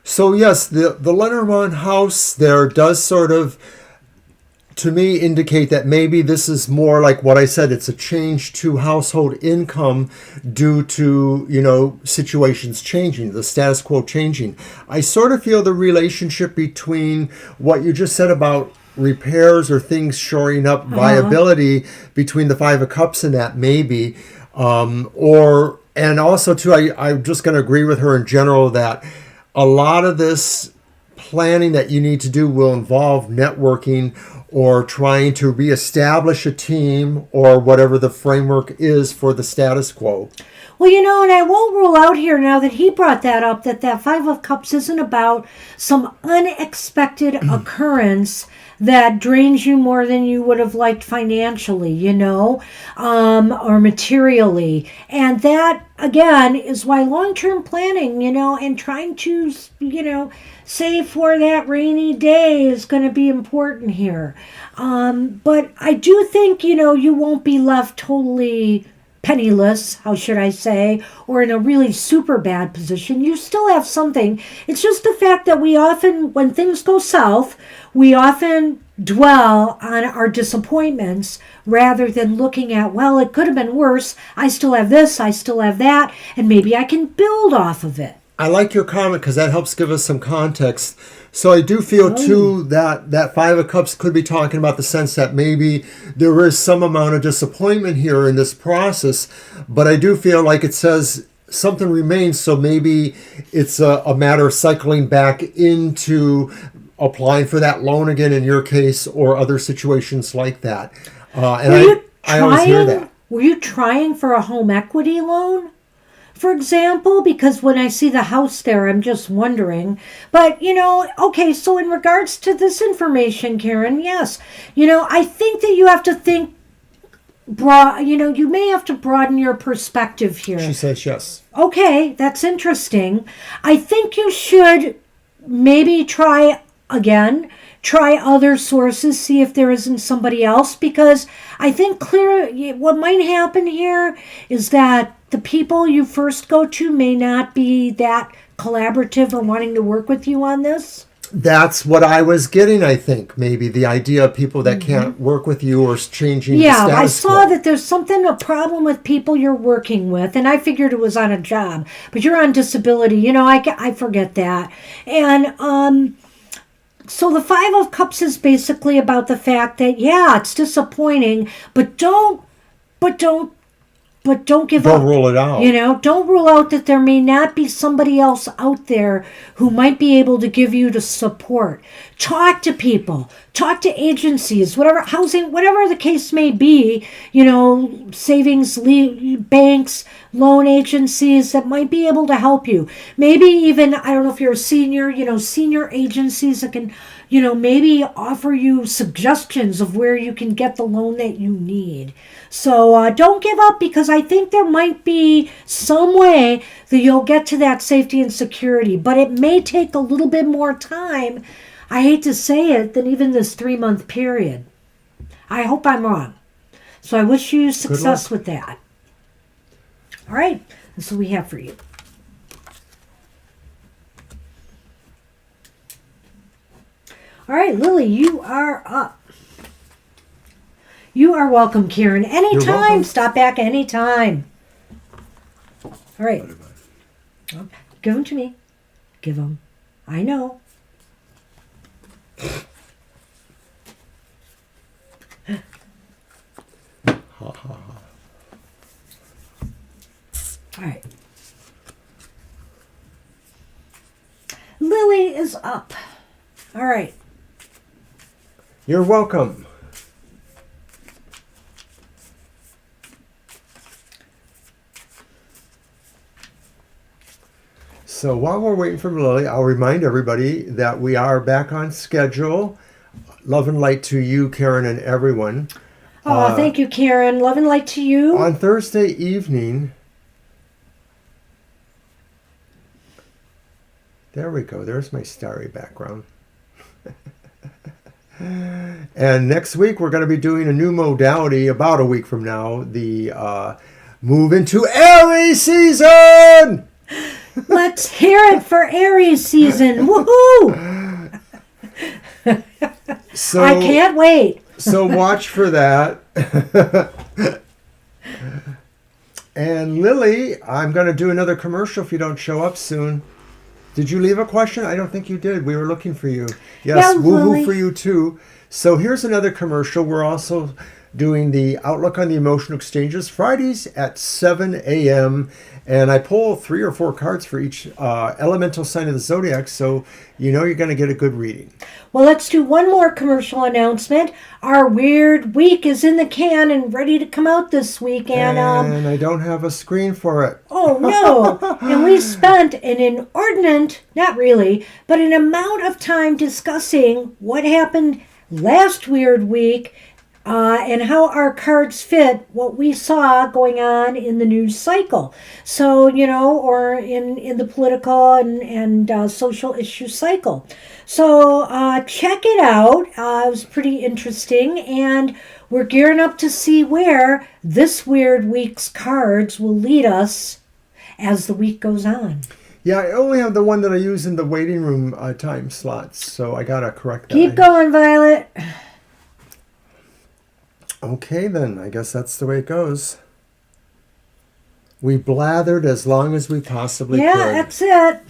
So yes, the Lenormand house there does sort of, to me, indicate that maybe this is more like what I said. It's a change to household income due to, situations changing, the status quo changing. I sort of feel the relationship between what you just said about repairs or things shoring up viability between the Five of Cups and that maybe, and also, too, I'm just going to agree with her in general that a lot of this planning that you need to do will involve networking or trying to reestablish a team or whatever the framework is for the status quo. Well, and I won't rule out here, now that he brought that up, that Five of Cups isn't about some unexpected occurrence that drains you more than you would have liked financially, or materially. And that, again, is why long-term planning, and trying to, save for that rainy day is going to be important here. But I do think, you won't be left totally penniless, how should I say, or in a really super bad position. You still have something. It's just the fact that we often, when things go south, we often dwell on our disappointments rather than looking at, well, it could have been worse. I still have this, I still have that, and maybe I can build off of it. I like your comment because that helps give us some context. So I do feel, too, that Five of Cups could be talking about the sense that maybe there is some amount of disappointment here in this process, but I do feel like it says something remains, so maybe it's a matter of cycling back into applying for that loan again in your case or other situations like that. I always hear that. Were you trying for a home equity loan, for example? Because when I see the house there, I'm just wondering. But, okay, so in regards to this information, Karen, yes, I think that you have to think broad, you may have to broaden your perspective here. She says yes. Okay, that's interesting. I think you should maybe try other sources, see if there isn't somebody else, because I think what might happen here is that the people you first go to may not be that collaborative or wanting to work with you on this. That's what I was getting, I think. Maybe the idea of people that can't work with you or changing the status quo. I saw that there's a problem with people you're working with, and I figured it was on a job. But you're on disability. I forget that. And so the Five of Cups is basically about the fact that, it's disappointing, but don't give up. Don't rule it out. Don't rule out that there may not be somebody else out there who might be able to give you the support. Talk to people. Talk to agencies, whatever, housing, whatever the case may be, savings, banks, loan agencies that might be able to help you. Maybe even, I don't know if you're a senior, senior agencies that can, maybe offer you suggestions of where you can get the loan that you need. So don't give up, because I think there might be some way that you'll get to that safety and security, but it may take a little bit more time. I hate to say it, than even this 3-month period. I hope I'm wrong. So I wish you success with that. All right, that's what we have for you. All right, Lily, you are up. You are welcome, Karen. Anytime. You're welcome. Stop back anytime. All right. Give them to me. Give them. I know. Ha, ha, ha. All right. Lily is up. All right. You're welcome. So while we're waiting for Lily, I'll remind everybody that we are back on schedule. Love and light to you, Karen, and everyone. Oh, thank you, Karen. Love and light to you. On Thursday evening, there we go. There's my starry background. And next week, we're going to be doing a new modality about a week from now. The move into Aries season! Let's hear it for Aries season. Woohoo! So, I can't wait. So watch for that. And Lily, I'm going to do another commercial if you don't show up soon. Did you leave a question? I don't think you did. We were looking for you. Yes, Yeah, woohoo Lily. for you too. So here's another commercial. We're also doing the Outlook on the Emotional Exchanges Fridays at 7 a.m. And I pull 3 or 4 cards for each elemental sign of the zodiac, so you know you're going to get a good reading. Well, let's do one more commercial announcement. Our Weird Week is in the can and ready to come out this week. And I don't have a screen for it. oh no! And we spent an inordinate, not really, but an amount of time discussing what happened last Weird Week and how our cards fit what we saw going on in the news cycle. So, you know, or in the political and social issue cycle. So check it out. It was pretty interesting. And we're gearing up to see where this Weird Week's cards will lead us as the week goes on. Yeah, I only have the one that I use in the waiting room time slots, so I got to correct that. Keep going, Violet. Okay, then. I guess that's the way it goes. We blathered as long as we possibly Yeah, could. that's it.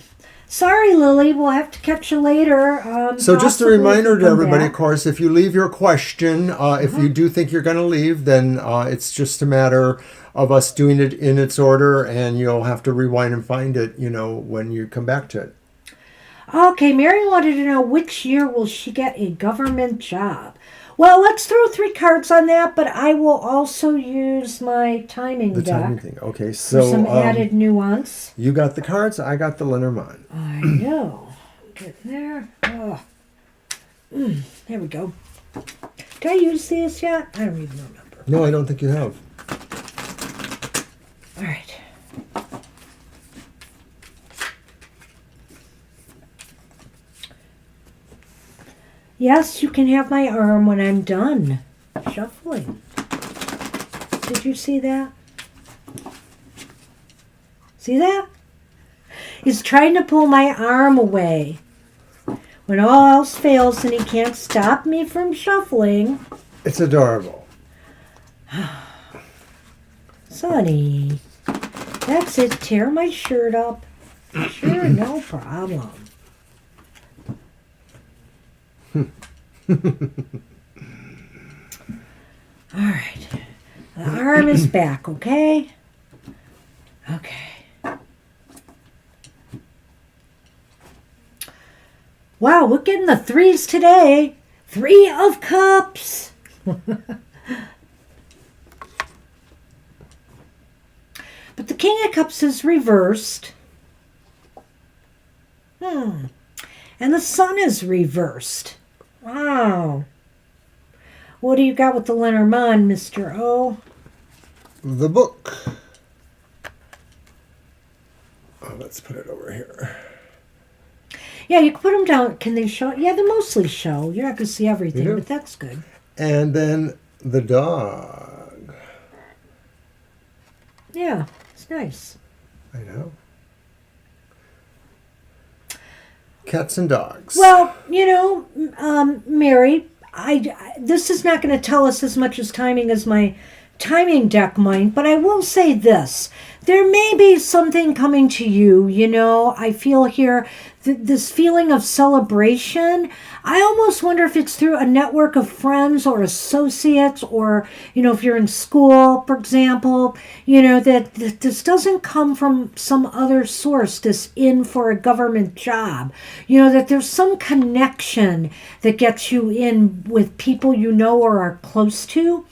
Sorry, Lily. We'll have to catch you later. So just a possibly reminder to come everybody, back. of course, if you leave your question, if you do think you're going to leave, then it's just a matter of us doing it in its order, and you'll have to rewind and find it, you know, when you come back to it. Okay, Mary wanted to know which year will she get a government job. Well, let's throw 3 cards on that, but I will also use my timing The deck timing thing. Okay, for so some added nuance. you got the cards, I got the Lenormand. I know. Get there. Oh. There we go. Did I use these yet? I don't even remember. No, I don't think you have. All right. Yes, you can have my arm when I'm done shuffling. Did you see that? See that? He's trying to pull my arm away. When all else fails and he can't stop me from shuffling. It's adorable. Sonny, that's it. Tear my shirt up. Sure, no problem. All right. The arm is back, okay? Okay. Wow, we're getting the 3s today. 3 of Cups. But the King of Cups is reversed. And the Sun is reversed. Wow. What do you got with the Lenormand, Mr. O? The book. Oh, let's put it over here. Yeah, you can put them down. Can they show? Yeah, they mostly show. You're not going to see everything, Yeah. but that's good. And then the dog. Yeah, it's nice. I know. Cats and dogs. Well, Mary, this is not going to tell us as much as timing as my timing deck might, but I will say this. There may be something coming to you, I feel here this feeling of celebration. I almost wonder if it's through a network of friends or associates, or, if you're in school, for example, that this doesn't come from some other source, this in for a government job, that there's some connection that gets you in with people or are close to.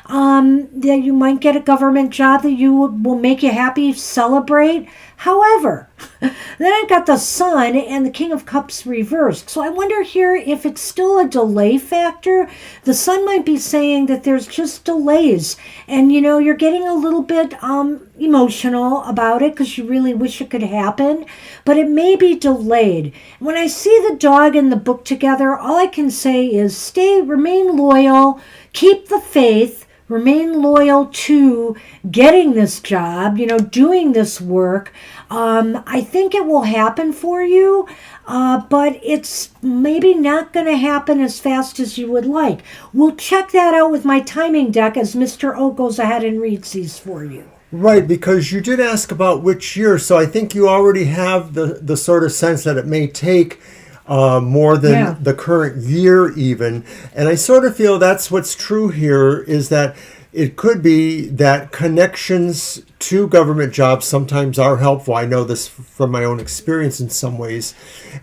That you might get a government job that will make you happy, celebrate. However, then I've got the Sun and the King of Cups reversed. So I wonder here if it's still a delay factor. The Sun might be saying that there's just delays. And, you're getting a little bit emotional about it because you really wish it could happen. But it may be delayed. When I see the dog and the book together, all I can say is remain loyal, keep the faith. Remain loyal to getting this job, doing this work. I think it will happen for you, but it's maybe not going to happen as fast as you would like. We'll check that out with my timing deck as Mr. O goes ahead and reads these for you. Right, because you did ask about which year, so I think you already have the sort of sense that it may take more than the current year even. And I sort of feel that's what's true here, is that it could be that connections to government jobs sometimes are helpful. I know this from my own experience in some ways.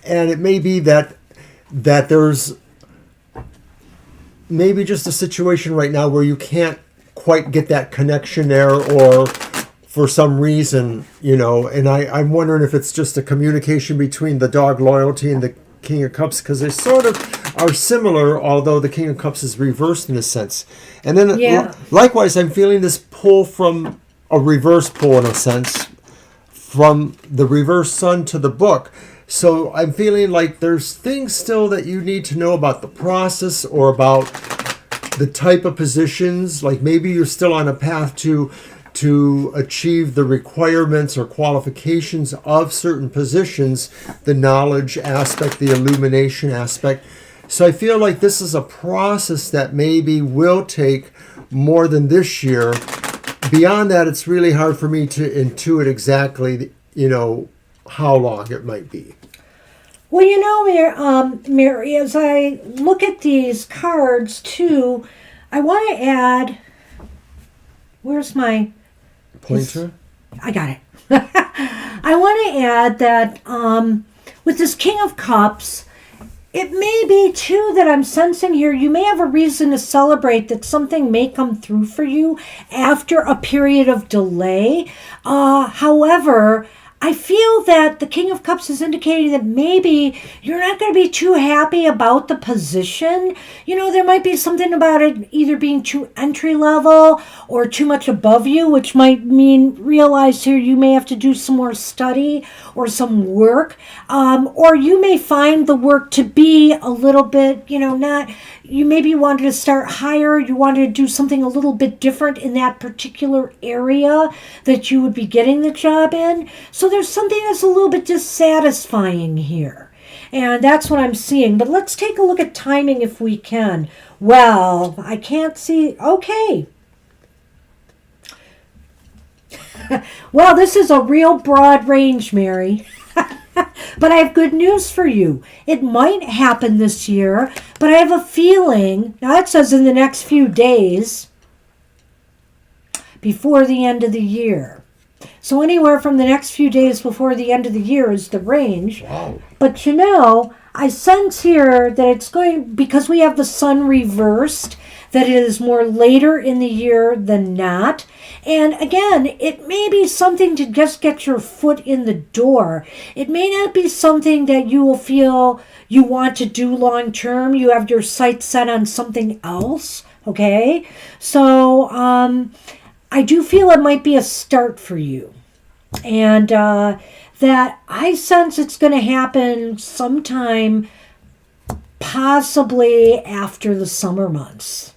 And it may be that there's maybe just a situation right now where you can't quite get that connection there, or for some reason, and I'm wondering if it's just a communication between the dog loyalty and the King of Cups, because they sort of are similar, although the King of Cups is reversed in a sense. And then likewise, I'm feeling this pull from a reverse pull in a sense, from the reverse Sun to the book. So I'm feeling like there's things still that you need to know about the process or about the type of positions. Like maybe you're still on a path to achieve the requirements or qualifications of certain positions, the knowledge aspect, the illumination aspect. So I feel like this is a process that maybe will take more than this year. Beyond that, it's really hard for me to intuit exactly, how long it might be. Well, Mary, as I look at these cards too, I want to add, where's my pointer? I got it. I want to add that with this King of Cups, it may be too that I'm sensing here, you may have a reason to celebrate that something may come through for you after a period of delay. However, I feel that the King of Cups is indicating that maybe you're not going to be too happy about the position. There might be something about it either being too entry level or too much above you, which might mean realize here you may have to do some more study or some work. Or you may find the work to be a little bit, you maybe wanted to start higher, you wanted to do something a little bit different in that particular area that you would be getting the job in. So there's something that's a little bit dissatisfying here. And that's what I'm seeing. But let's take a look at timing if we can. Well, I can't see. Okay. Well, this is a real broad range, Mary. But I have good news for you. It might happen this year, but I have a feeling, now it says in the next few days, before the end of the year. So anywhere from the next few days before the end of the year is the range. Wow. But I sense here that it's going, because we have the Sun reversed, that it is more later in the year than not. And again, it may be something to just get your foot in the door. It may not be something that you will feel you want to do long term. You have your sights set on something else. Okay? So I do feel it might be a start for you. And that I sense it's going to happen sometime possibly after the summer months.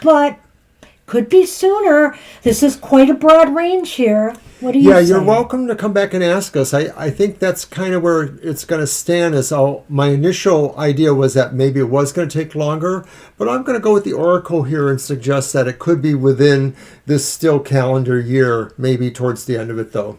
But could be sooner. This is quite a broad range here. What do you say? Yeah, you're welcome to come back and ask us. I think that's kind of where it's going to stand. My initial idea was that maybe it was going to take longer, but I'm going to go with the Oracle here and suggest that it could be within this still calendar year, maybe towards the end of it, though.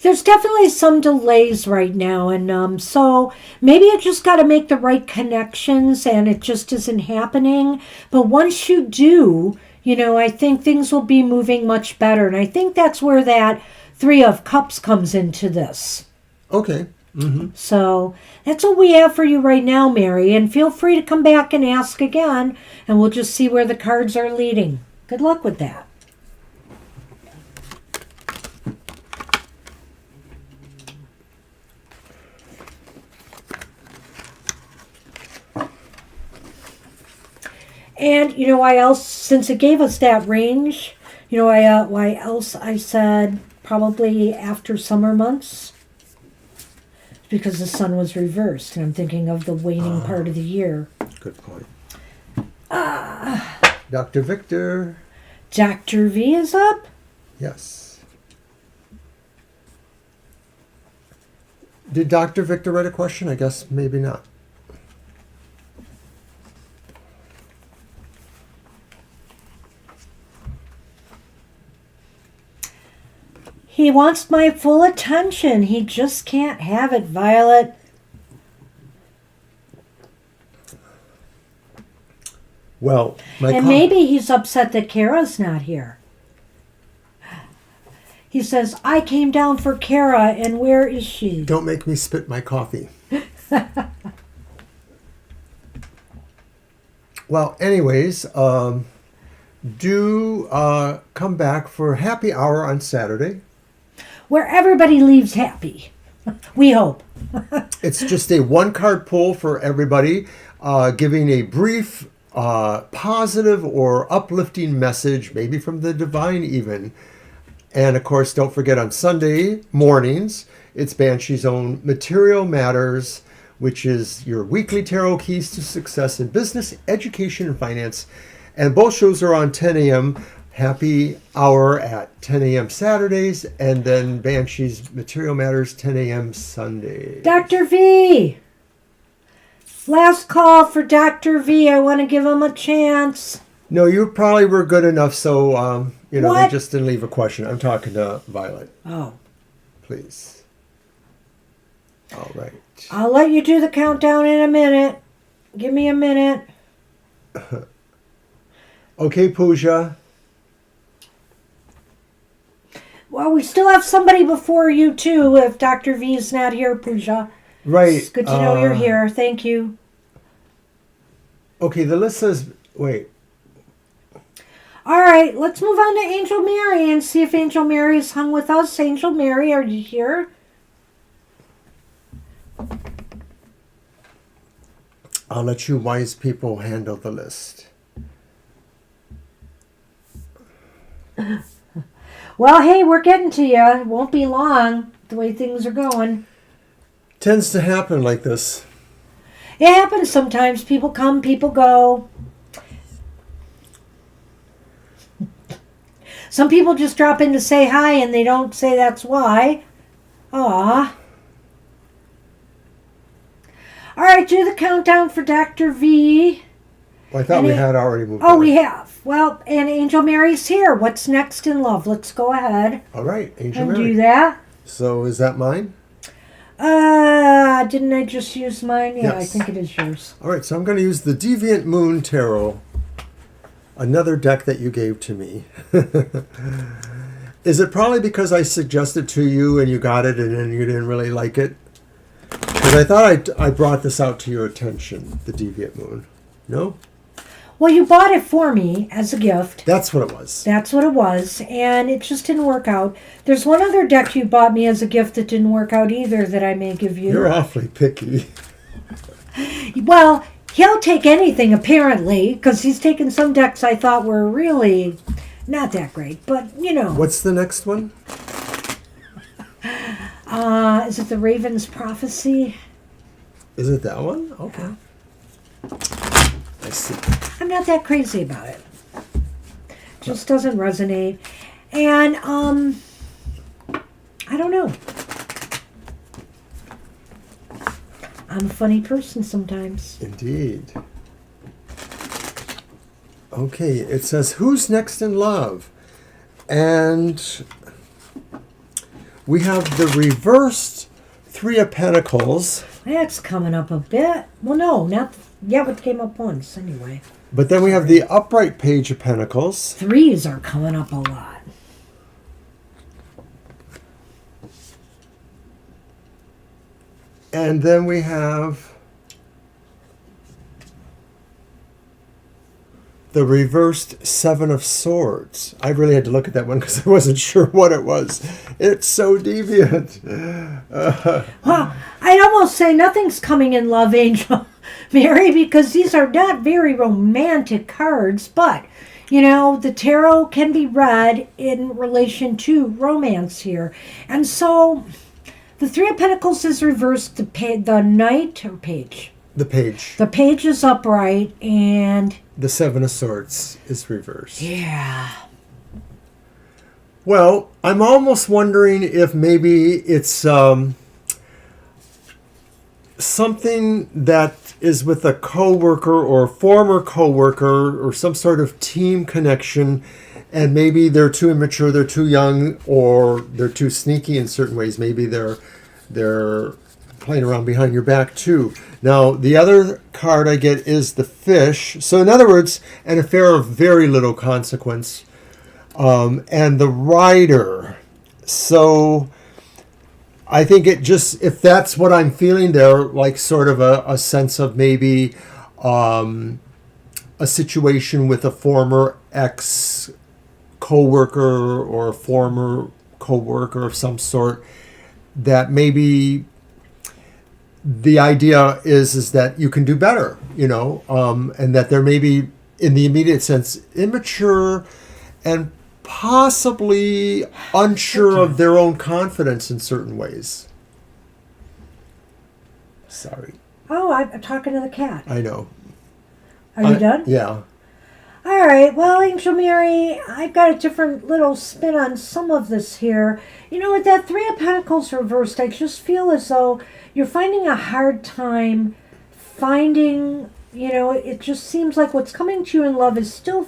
There's definitely some delays right now, and so maybe you just got to make the right connections, and it just isn't happening. But once you do, I think things will be moving much better, and I think that's where that Three of Cups comes into this. Okay. Mm-hmm. So that's what we have for you right now, Mary, and feel free to come back and ask again, and we'll just see where the cards are leading. Good luck with that. And why else, since it gave us that range, why else I said probably after summer months? Because the sun was reversed, and I'm thinking of the waning part of the year. Good point. Dr. Victor. Dr. V is up? Yes. Did Dr. Victor write a question? I guess maybe not. He wants my full attention. He just can't have it, Violet. Well, maybe he's upset that Kara's not here. He says, I came down for Kara, and where is she? Don't make me spit my coffee. Well, anyways, do come back for happy hour on Saturday. Where everybody leaves happy. We hope. It's just a one-card pull for everybody, giving a brief, positive or uplifting message, maybe from the divine even. And, of course, don't forget on Sunday mornings, it's Banshee's own Material Matters, which is your weekly tarot keys to success in business, education, and finance. And both shows are on 10 a.m., happy hour at 10 a.m. Saturdays, and then Banshee's Material Matters 10 a.m. Sunday. Dr. V! Last call for Dr. V. I want to give him a chance. No, you probably were good enough, so, they What? just didn't leave a question. I'm talking to Violet. Oh. Please. All right. I'll let you do the countdown in a minute. Give me a minute. Okay, Pooja. Well, we still have somebody before you, too, if Dr. V is not here, Pooja. Right. It's good to know you're here. Thank you. Okay, the list says, wait. All right, let's move on to Angel Mary and see if Angel Mary is hung with us. Angel Mary, are you here? I'll let you wise people handle the list. Well, hey, we're getting to you. It won't be long, the way things are going. Tends to happen like this. It happens sometimes. People come, people go. Some people just drop in to say hi and they don't say that's why. Aw. All right, do the countdown for Dr. V. Well, I thought we had already moved Oh, on. we have. Well, and Angel Mary's here. What's next in love? Let's go ahead All right, Angel and Mary. do that. So is that mine? Didn't I just use mine? Yeah, Yes. I think it is yours. All right, so I'm going to use the Deviant Moon Tarot, another deck that you gave to me. Is it probably because I suggested to you and you got it and then you didn't really like it? Because I thought I brought this out to your attention, the Deviant Moon. No? Well, you bought it for me as a gift. That's what it was. That's what it was, and it just didn't work out. There's one other deck you bought me as a gift that didn't work out either that I may give you. You're awfully picky. Well, he'll take anything, apparently, because he's taken some decks I thought were really not that great, but, you know. What's the next one? Is it the Raven's Prophecy? Is it that one? Okay. I see. I'm not that crazy about it. Just doesn't resonate. And, I don't know. I'm a funny person sometimes. Indeed. Okay, it says, who's next in love? And we have the reversed Three of Pentacles. That's coming up a bit. Well, no, not yet. It came up once anyway. But then we have the upright Page of Pentacles. Threes are coming up a lot. And then we have the reversed Seven of Swords. I really had to look at that one because I wasn't sure what it was. It's so deviant. Well, I'd almost say nothing's coming in Love Angel, Mary, because these are not very romantic cards, but, you know, the tarot can be read in relation to romance here. And so the Three of Pentacles is reversed, the Knight or Page. The Page. The Page is upright, and The Seven of Swords is reversed. yeah. Well, I'm almost wondering if maybe it's something that is with a coworker or former coworker or some sort of team connection, and maybe they're too immature, they're too young, or they're too sneaky in certain ways. Maybe they're playing around behind your back too. Now, the other card I get is the Fish. So in other words, an affair of very little consequence. And the Rider. So I think it just, if that's what I'm feeling there, like sort of a sense of maybe a situation with a former ex co-worker or a former co-worker of some sort, that maybe the idea is that you can do better, you know, and that they're maybe, in the immediate sense, immature and possibly unsure of their own confidence in certain ways. Sorry. Oh, I'm talking to the cat. I know. Are you done? Yeah. All right. Well, Angel Mary, I've got a different little spin on some of this here. You know, with that Three of Pentacles reversed, I just feel as though you're finding a hard time finding, you know, it just seems like what's coming to you in love is still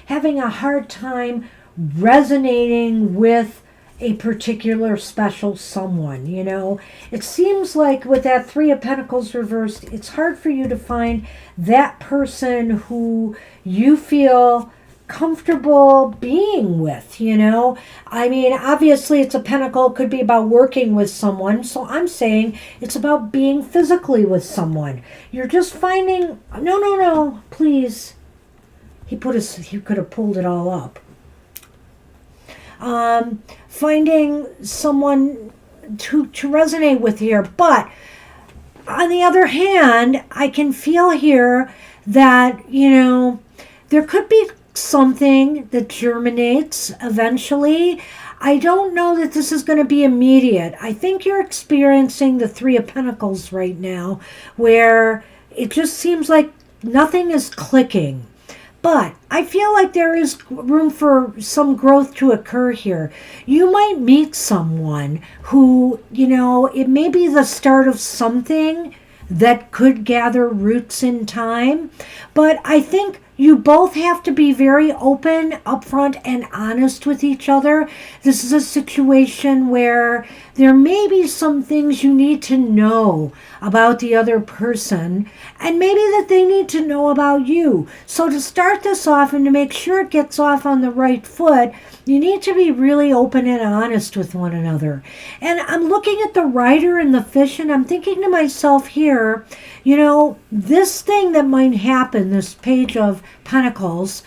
having a hard time resonating with a particular special someone, you know. It seems like with that Three of Pentacles reversed, it's hard for you to find that person who you feel comfortable being with, you know. I mean, obviously it's a pentacle, it could be about working with someone, so I'm saying it's about being physically with someone. You're just finding, no, please. He could have pulled it all up. Finding someone to resonate with here. But on the other hand, I can feel here that, you know, there could be something that germinates eventually. I don't know that this is going to be immediate. I think you're experiencing the Three of Pentacles right now, where it just seems like nothing is clicking. But I feel like there is room for some growth to occur here. You might meet someone who, you know, it may be the start of something that could gather roots in time. But I think you both have to be very open, upfront, and honest with each other. This is a situation where there may be some things you need to know about the other person, and maybe that they need to know about you. So to start this off and to make sure it gets off on the right foot, you need to be really open and honest with one another. And I'm looking at the Rider and the Fish, and I'm thinking to myself here, you know, this thing that might happen, this Page of Pentacles,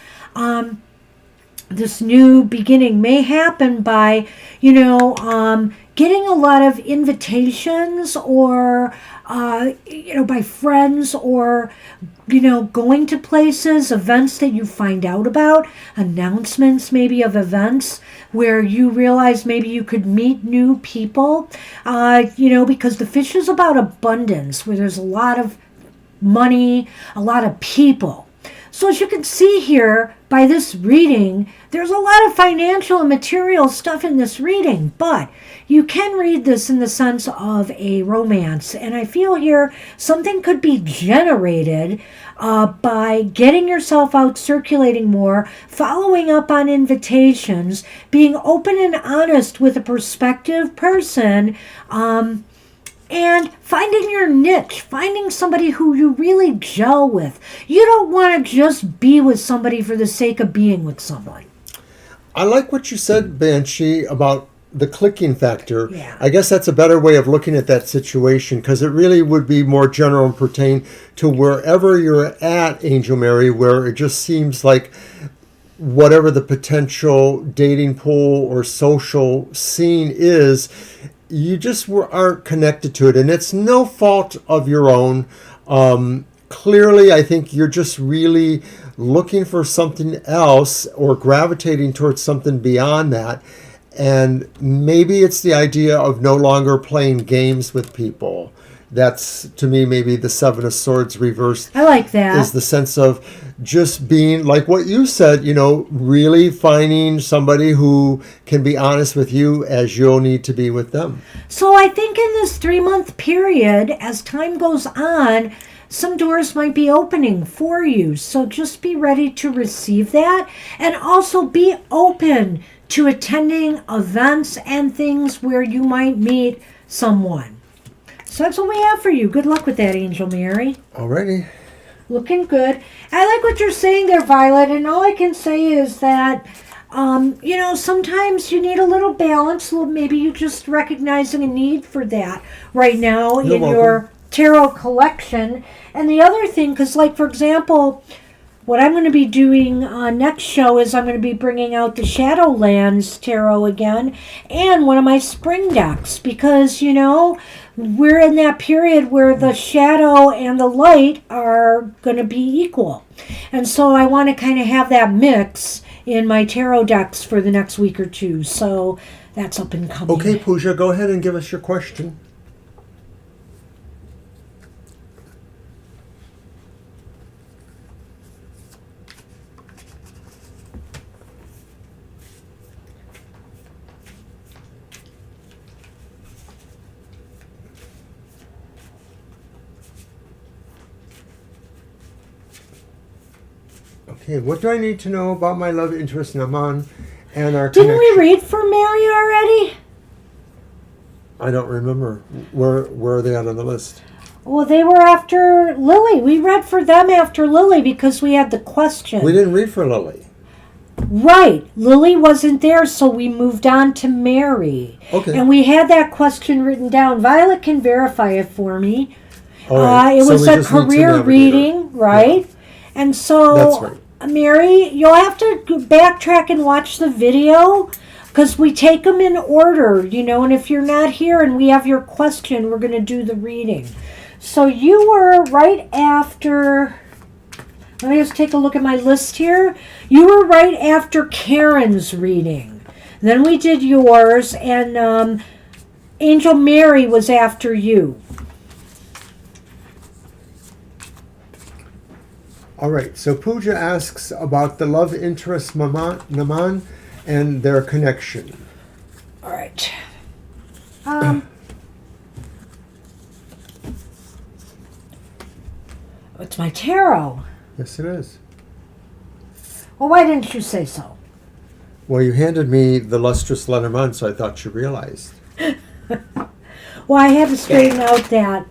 this new beginning may happen by, getting a lot of invitations or, by friends or, going to places, events that you find out about, announcements maybe of events where you realize maybe you could meet new people, because the fish is about abundance, where there's a lot of money, a lot of people. So as you can see here by this reading, there's a lot of financial and material stuff in this reading, but you can read this in the sense of a romance. And I feel here something could be generated by getting yourself out circulating more, following up on invitations, being open and honest with a prospective person, and finding your niche, finding somebody who you really gel with. You don't want to just be with somebody for the sake of being with someone. I like what you said, Banshee, about the clicking factor. Yeah. I guess that's a better way of looking at that situation, because it really would be more general and pertain to wherever you're at, Angel Mary, where it just seems like whatever the potential dating pool or social scene is, you just aren't connected to it, and it's no fault of your own. Clearly, I think you're just really looking for something else or gravitating towards something beyond that. And maybe it's the idea of no longer playing games with people. That's, to me, maybe the Seven of Swords reversed. I like that. Is the sense of just being, like what you said, really finding somebody who can be honest with you as you'll need to be with them. So I think in this 3-month period, as time goes on, some doors might be opening for you. So just be ready to receive that, and also be open to attending events and things where you might meet someone. So that's what we have for you. Good luck with that, Angel Mary. Alrighty. Looking good. I like what you're saying there, Violet, and all I can say is that, sometimes you need a little balance. Maybe you're just recognizing a need for that right now You're in welcome. your tarot collection. And the other thing, because, for example, what I'm going to be doing next show is I'm going to be bringing out the Shadowlands Tarot again and one of my spring decks, because, we're in that period where the shadow and the light are going to be equal. And so I want to kind of have that mix in my tarot decks for the next week or two. So that's up and coming. Okay, Pooja, go ahead and give us your question. Okay, what do I need to know about my love interest, Naman, and our Didn't connection? we read for Mary already? I don't remember. Where are they on the list? Well, they were after Lily. We read for them after Lily because we had the question. We didn't read for Lily. Right. Lily wasn't there, so we moved on to Mary. Okay. And we had that question written down. Violet can verify it for me. All right. It So was we a just need to career navigate reading, right? Yeah. And so, That's right. Mary, you'll have to backtrack and watch the video because we take them in order, and if you're not here and we have your question, we're going to do the reading. So you were right after, let me just take a look at my list here. You were right after Karen's reading. Then we did yours, and Angel Mary was after you. All right. So Pooja asks about the love interest Naman and their connection. All right. It's my tarot. Yes, it is. Well, why didn't you say so? Well, you handed me the lustrous Lenormand, so I thought you realized. Well, I had to straighten out that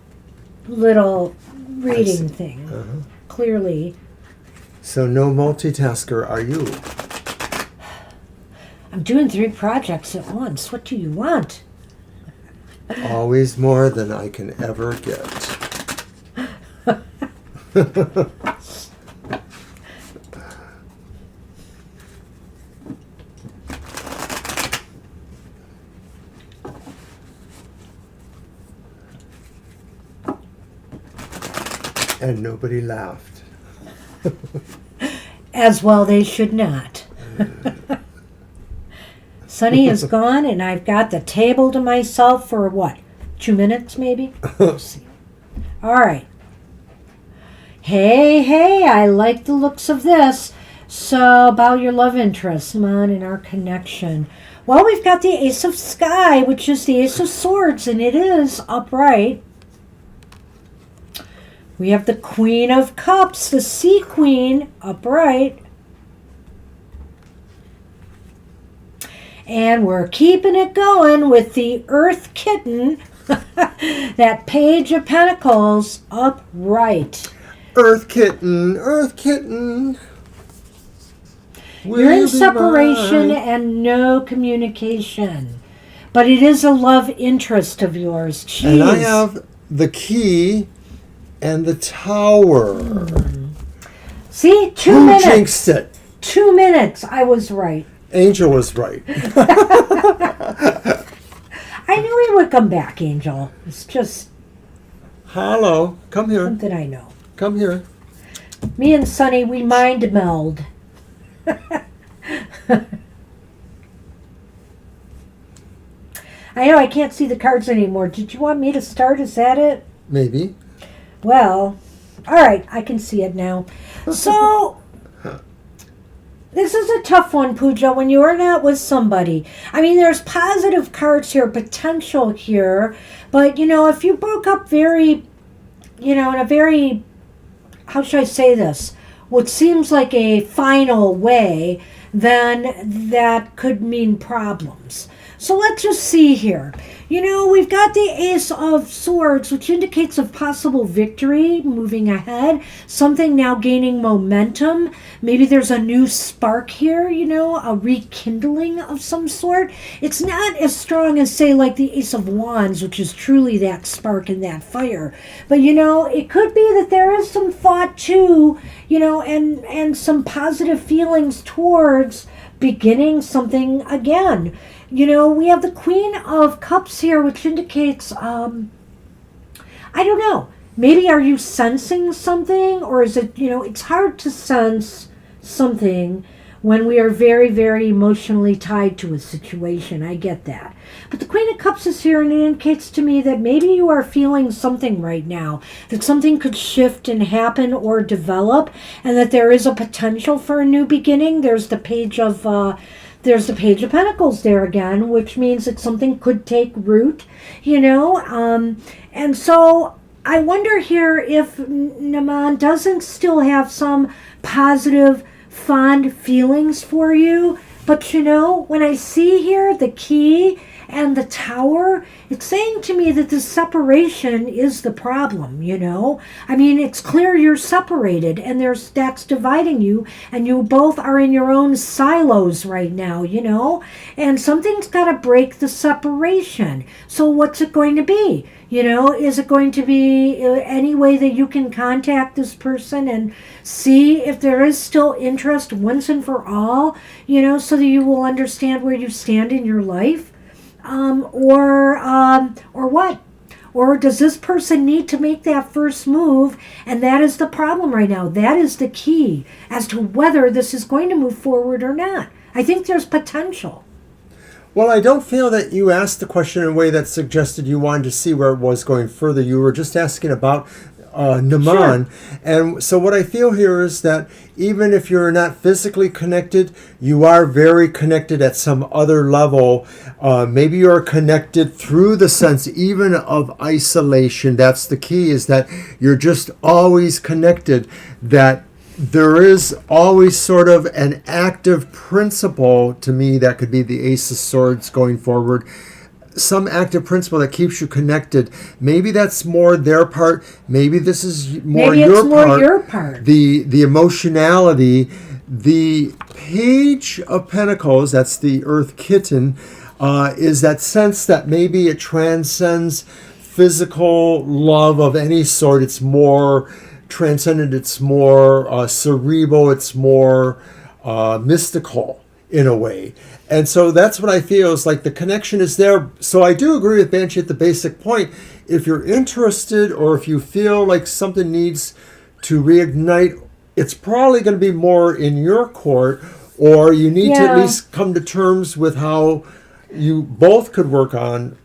little reading thing. Uh-huh. Clearly. So no multitasker, are you? I'm doing 3 projects at once. What do you want? Always more than I can ever get. And nobody laughed. As well they should not. Sonny is gone, and I've got the table to myself for what? 2 minutes, maybe? We'll see. All right. Hey, I like the looks of this. So, about your love interest, man, and our connection. Well, we've got the Ace of Sky, which is the Ace of Swords, and it is upright. We have the Queen of Cups, the Sea Queen, upright. And we're keeping it going with the Earth Kitten, that Page of Pentacles, upright. Earth Kitten, Earth Kitten. You're in separation and no communication. But it is a love interest of yours. Jeez. And I have the Key and the Tower. See? 2 Who minutes. jinxed it? 2 minutes. I was right. Angel was right. I knew he would come back, Angel. It's just Hello. Come here. something I know. Come here. Me and Sonny, we mind meld. I know, I can't see the cards anymore. Did you want me to start? Is that it? Maybe. Well, all right, I can see it now. So, this is a tough one, Pooja, when you are not with somebody. I mean, there's positive cards here, potential here, but, if you broke up very, in a very, how should I say this, what seems like a final way, then that could mean problems. So let's just see here. We've got the Ace of Swords, which indicates a possible victory, moving ahead, something now gaining momentum. Maybe there's a new spark here, a rekindling of some sort. It's not as strong as, say, like the Ace of Wands, which is truly that spark and that fire. But, it could be that there is some thought too, and some positive feelings towards beginning something again. We have the Queen of Cups here, which indicates, I don't know, maybe are you sensing something, or is it, it's hard to sense something when we are very, very emotionally tied to a situation. I get that. But the Queen of Cups is here, and it indicates to me that maybe you are feeling something right now, that something could shift and happen or develop, and that there is a potential for a new beginning. There's the Page of Pentacles there again, which means that something could take root, and so I wonder here if Naman doesn't still have some positive, fond feelings for you. But when I see here the Key and the Tower, it's saying to me that the separation is the problem, I mean, it's clear you're separated, and that's dividing you, and you both are in your own silos right now, and something's got to break the separation. So what's it going to be? Is it going to be any way that you can contact this person and see if there is still interest once and for all, so that you will understand where you stand in your life? Or what? Or does this person need to make that first move? And that is the problem right now. That is the key as to whether this is going to move forward or not. I think there's potential. Well, I don't feel that you asked the question in a way that suggested you wanted to see where it was going further. You were just asking about Naman. Sure. And so what I feel here is that even if you're not physically connected, you are very connected at some other level. Maybe you're connected through the sense even of isolation. That's the key, is that you're just always connected, that there is always sort of an active principle to me that could be the Ace of Swords going forward. Some active principle that keeps you connected. Maybe that's more their part. Maybe this is more your part. The emotionality. The Page of Pentacles, that's the Earth Kitten, is that sense that maybe it transcends physical love of any sort. It's more transcendent, it's more cerebral, it's more mystical in a way. And so that's what I feel is like the connection is there. So I do agree with Banshee at the basic point. If you're interested, or if you feel like something needs to reignite, it's probably going to be more in your court, or you need to at Yeah. least come to terms with how you both could work on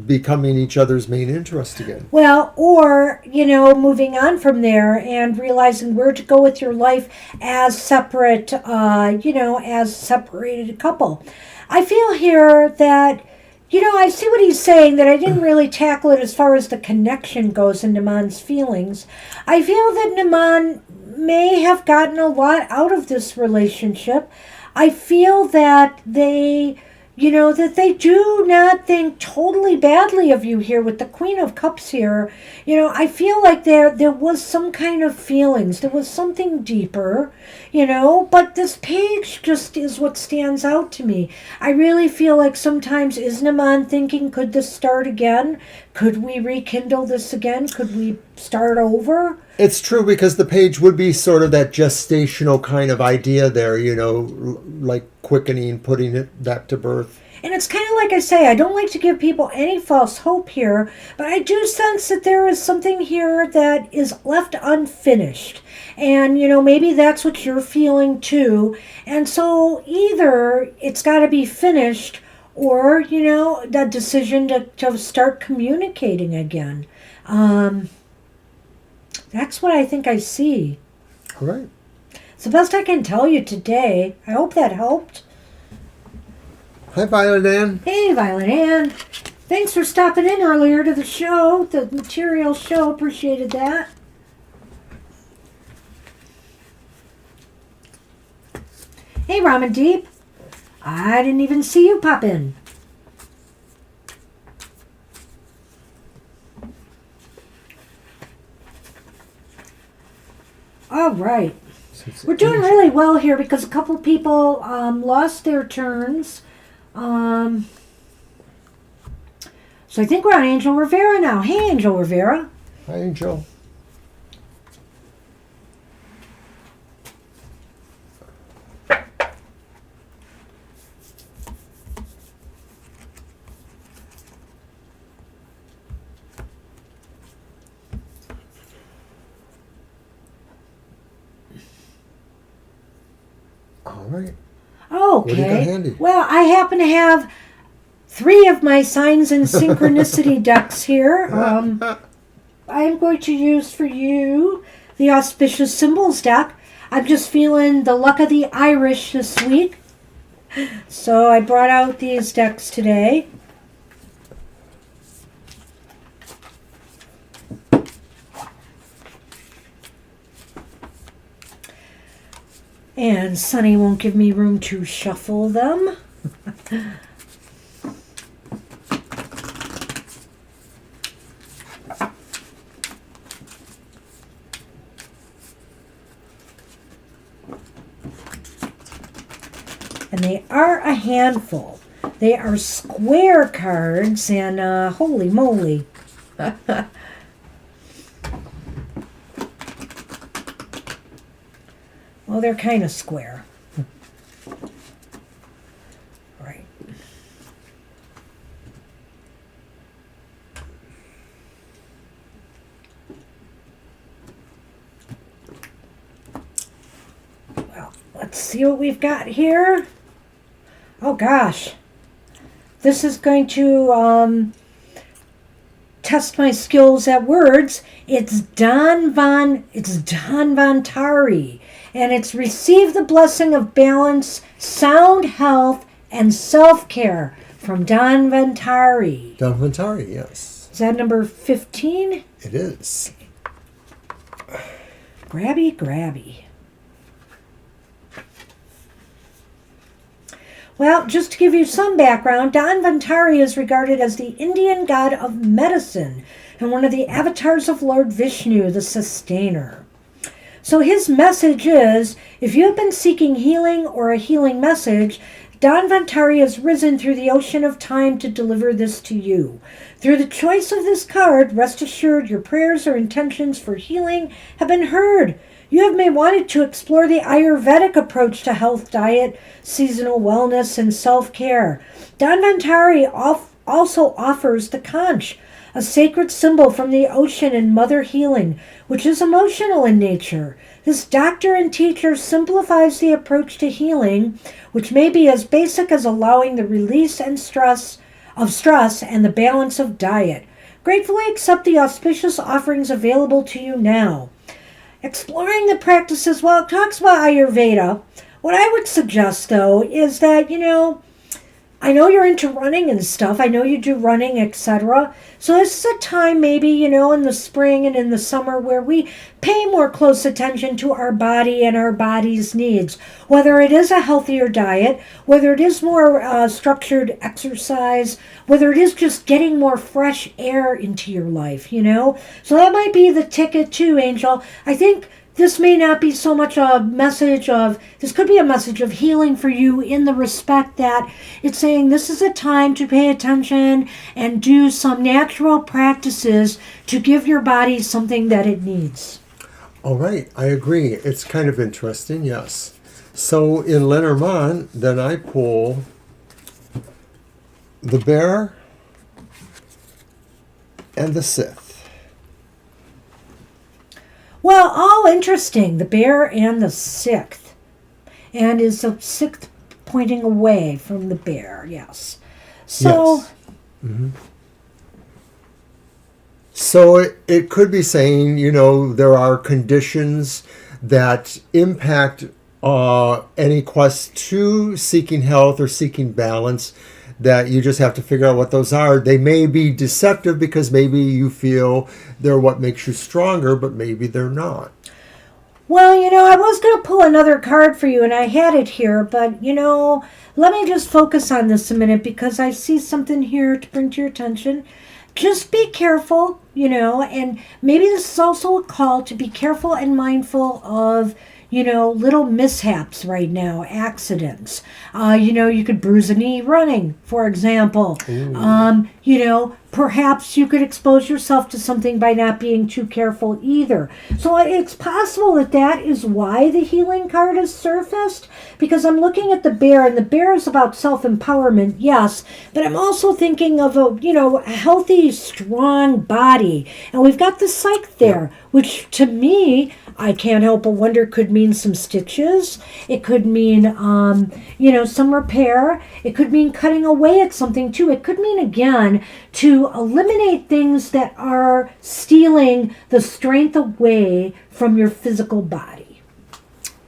becoming each other's main interest again. Well, or, moving on from there and realizing where to go with your life as separate, as separated couple. I feel here that, I see what he's saying, that I didn't really tackle it as far as the connection goes in Naman's feelings. I feel that Naman may have gotten a lot out of this relationship. I feel that they do not think totally badly of you here with the Queen of Cups here. I feel like there was some kind of feelings. There was something deeper, but this page just is what stands out to me. I really feel like sometimes is Naman thinking, could this start again? Could we rekindle this again? Could we start over? It's true, because the page would be sort of that gestational kind of idea there, like quickening, putting it back to birth. And it's kind of like I say, I don't like to give people any false hope here, but I do sense that there is something here that is left unfinished. And, maybe that's what you're feeling too. And so either it's got to be finished, or, the decision to start communicating again. That's what I think I see. All right. It's the best I can tell you today. I hope that helped. Hi, Violet Ann. Hey, Violet Ann. Thanks for stopping in earlier to the show, the material show. Appreciated that. Hey, Ramen Deep. I didn't even see you pop in. All right. We're doing really well here because a couple people lost their turns. So I think we're on Angel Rivera now. Hey, Angel Rivera. Hi, Angel. All right. What do you got Okay. handy? Well, I happen to have 3 of my signs and synchronicity decks here. I am going to use for you the Auspicious Symbols deck. I'm just feeling the luck of the Irish this week. So I brought out these decks today. And Sunny won't give me room to shuffle them. And they are a handful. They are square cards, and holy moly. Well, they're kind of square. Right. Well, let's see what we've got here. Oh gosh. This is going to test my skills at words. It's Don Von Tari. And it's receive the blessing of balance, sound health, and self-care from Don Ventari. Don Ventari, yes. Is that number 15? It is. Grabby, grabby. Well, just to give you some background, Don Ventari is regarded as the Indian god of medicine and one of the avatars of Lord Vishnu, the sustainer. So his message is, if you have been seeking healing or a healing message, Don Ventari has risen through the ocean of time to deliver this to you. Through the choice of this card, rest assured your prayers or intentions for healing have been heard. You have may wanted to explore the Ayurvedic approach to health, diet, seasonal wellness, and self-care. Don Ventari also offers the conch, a sacred symbol from the ocean and mother healing, which is emotional in nature. This doctor and teacher simplifies the approach to healing, which may be as basic as allowing the release and stress and the balance of diet. Gratefully accept the auspicious offerings available to you now. Exploring the practices, well, it talks about Ayurveda. What I would suggest, though, is that, I know you're into running and stuff. I know you do running, etc. So this is a time maybe, in the spring and in the summer where we pay more close attention to our body and our body's needs. Whether it is a healthier diet, whether it is more structured exercise, whether it is just getting more fresh air into your life, So that might be the ticket too, Angel. I think this may not be so much a message of, this could be a message of healing for you in the respect that it's saying this is a time to pay attention and do some natural practices to give your body something that it needs. All right, I agree. It's kind of interesting, yes. So in Lenormand, then I pull the Bear and the Sith. Well, all interesting. The Bear and the Sixth. And is the Sixth pointing away from the Bear? Yes. So, yes. Mm-hmm. So it could be saying, there are conditions that impact any quest to seeking health or seeking balance, that you just have to figure out what those are. They may be deceptive because maybe you feel they're what makes you stronger, but maybe they're not. Well, I was going to pull another card for you, and I had it here, but, let me just focus on this a minute because I see something here to bring to your attention. Just be careful, and maybe this is also a call to be careful and mindful of, little mishaps right now, accidents. You could bruise a knee running, for example. Perhaps you could expose yourself to something by not being too careful either. So it's possible that is why the healing card has surfaced, because I'm looking at the Bear, and the Bear is about self-empowerment, yes, but I'm also thinking of a healthy, strong body. And we've got the Psyche there, which to me, I can't help but wonder, could mean some stitches. It could mean, some repair. It could mean cutting away at something too. It could mean, again, to eliminate things that are stealing the strength away from your physical body.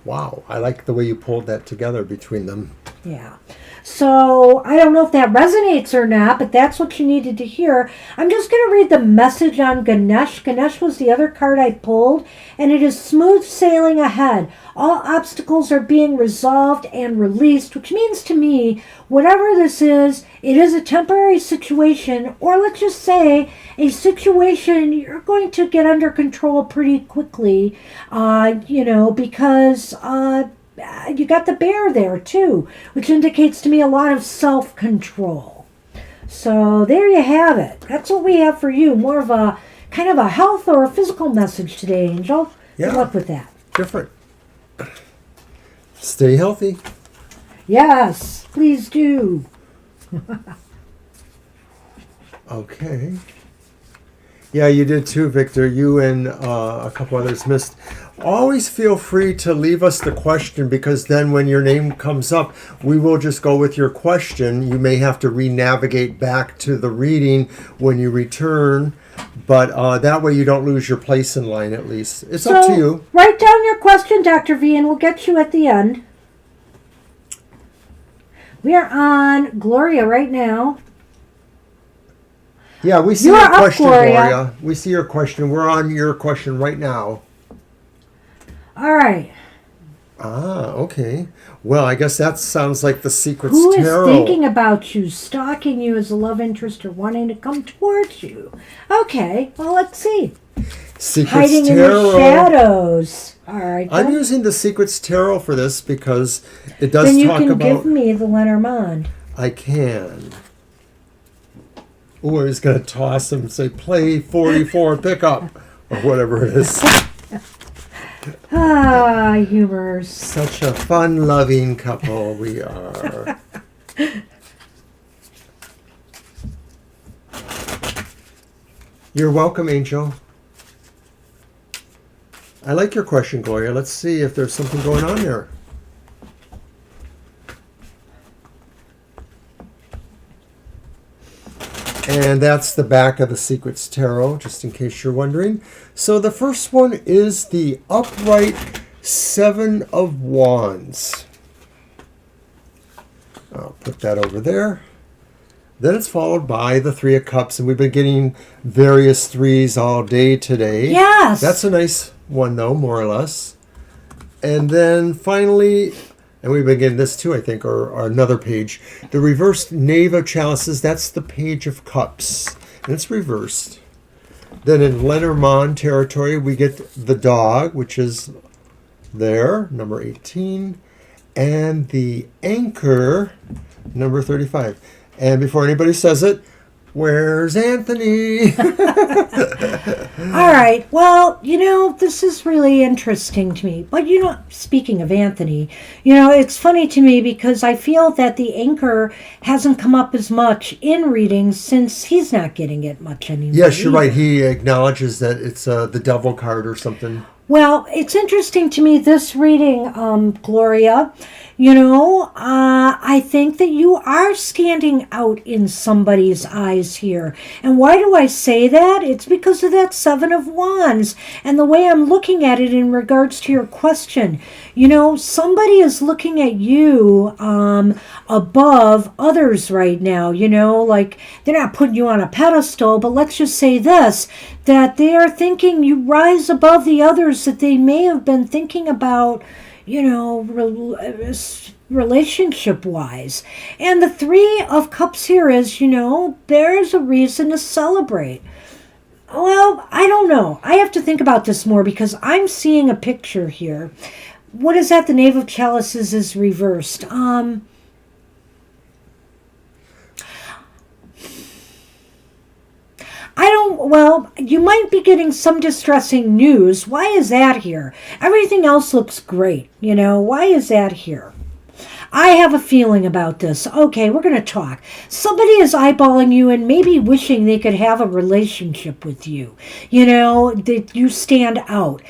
Wow, I like the way you pulled that together between them. Yeah. So I don't know if that resonates or not, but that's what you needed to hear. I'm just going to read the message on Ganesh. Ganesh was the other card I pulled, and it is smooth sailing ahead. All obstacles are being resolved and released, which means to me, whatever this is, it is a temporary situation, or let's just say a situation you're going to get under control pretty quickly, because you got the Bear there too, which indicates to me a lot of self-control. So there you have it. That's what we have for you. More of a kind of a health or a physical message today, Angel. Yeah. Good luck with that. Different. Stay healthy. Yes, please do. Okay. Yeah, you did too, Victor. You and a couple others missed. Always feel free to leave us the question, because then when your name comes up, we will just go with your question. You may have to re-navigate back to the reading when you return, but that way you don't lose your place in line, at least. It's up to you. Write down your question, Dr. V, and we'll get you at the end. We are on Gloria right now. Yeah, we see your question, Gloria. We see your question. We're on your question right now. All right. Ah, okay. Well, I guess that sounds like the Secrets Who Tarot. Who is thinking about you, stalking you as a love interest, or wanting to come towards you? Okay, well, let's see. Secrets Hiding Tarot. in the shadows. All right. I'm using the Secrets Tarot for this because it does then talk about... Then you can give me the Lenormand. I can. Oh, I was going to toss him and say, play 44 pickup, or whatever it is. Ah, humors. Such a fun-loving couple we are. You're welcome, Angel. I like your question, Gloria. Let's see if there's something going on there. And that's the back of the Secrets Tarot, just in case you're wondering. So the first one is the upright Seven of Wands. I'll put that over there. Then it's followed by the Three of Cups, and we've been getting various threes all day today. Yes. That's a nice one, though, more or less. And then finally, and we've been getting this too, I think, or another page, the reversed Knave of Chalices. That's the Page of Cups, and it's reversed. Then in Lenormand territory, we get the dog, which is there, number 18, and the anchor, number 35. And before anybody says it, where's Anthony? All right. Well, this is really interesting to me. But, speaking of Anthony, it's funny to me because I feel that the anchor hasn't come up as much in readings since he's not getting it much anymore. Yes, you're right. He acknowledges that it's the devil card or something. Well, it's interesting to me, this reading, Gloria. I think that you are standing out in somebody's eyes here. And why do I say that? It's because of that Seven of Wands and the way I'm looking at it in regards to your question. Somebody is looking at you above others right now. Like they're not putting you on a pedestal, but let's just say this, that they are thinking you rise above the others that they may have been thinking about, relationship-wise. And the Three of Cups here is, there's a reason to celebrate. Well, I don't know. I have to think about this more because I'm seeing a picture here. What is that? The Knave of Chalices is reversed. You might be getting some distressing news. Why is that here? Everything else looks great. Why is that here? I have a feeling about this. Okay, we're going to talk. Somebody is eyeballing you and maybe wishing they could have a relationship with you. That you stand out.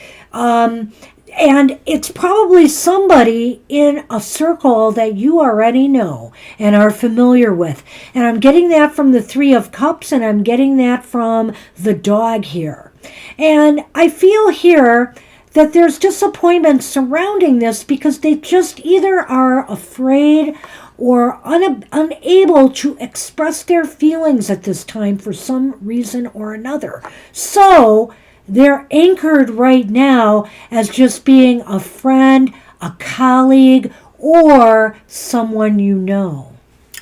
And it's probably somebody in a circle that you already know and are familiar with. And I'm getting that from the Three of Cups, and I'm getting that from the dog here. And I feel here that there's disappointment surrounding this because they just either are afraid or unable to express their feelings at this time for some reason or another. So they're anchored right now as just being a friend, a colleague, or someone you know.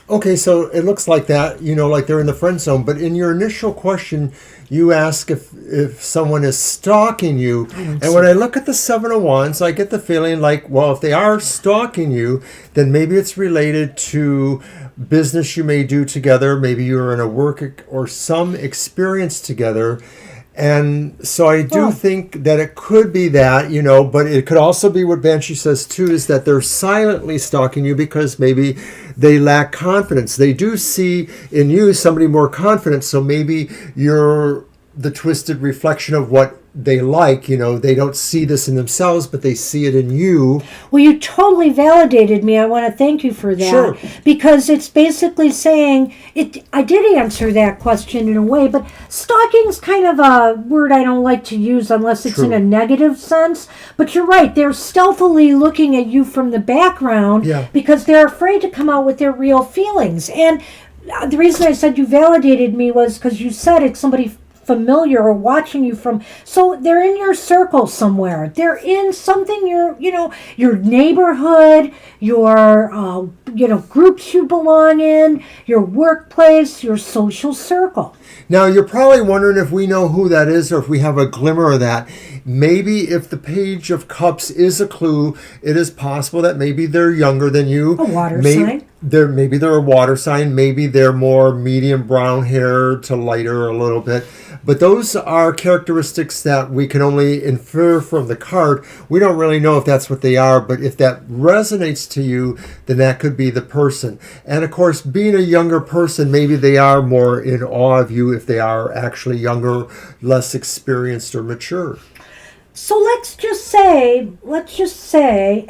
Okay, so it looks like that, like they're in the friend zone. But in your initial question, you ask if someone is stalking you. And when I look at the Seven of Wands, I get the feeling like, well, if they are stalking you, then maybe it's related to business you may do together. Maybe you're in a work or some experience together. And so I do think that it could be that, but it could also be what Banshee says too, is that they're silently stalking you because maybe they lack confidence. They do see in you somebody more confident, so maybe you're the twisted reflection of what they like. They don't see this in themselves, but they see it in you. Well, you totally validated me. I want to thank you for that. Sure. Because it's basically saying, I did answer that question in a way, but stalking's kind of a word I don't like to use unless it's in a negative sense. But you're right. They're stealthily looking at you from the background because they're afraid to come out with their real feelings. And the reason I said you validated me was because you said it's somebody familiar or watching you from, so they're in your circle somewhere. They're in something, your neighborhood, your groups you belong in, your workplace, your social circle. Now, you're probably wondering if we know who that is or if we have a glimmer of that. Maybe if the Page of Cups is a clue, it is possible that maybe they're younger than you. A water sign. maybe they're a water sign, maybe they're more medium brown hair to lighter a little bit. But those are characteristics that we can only infer from the card. We don't really know if that's what they are, but if that resonates to you, then that could be the person. And of course, being a younger person, maybe they are more in awe of you if they are actually younger, less experienced or mature. So let's just say, let's just say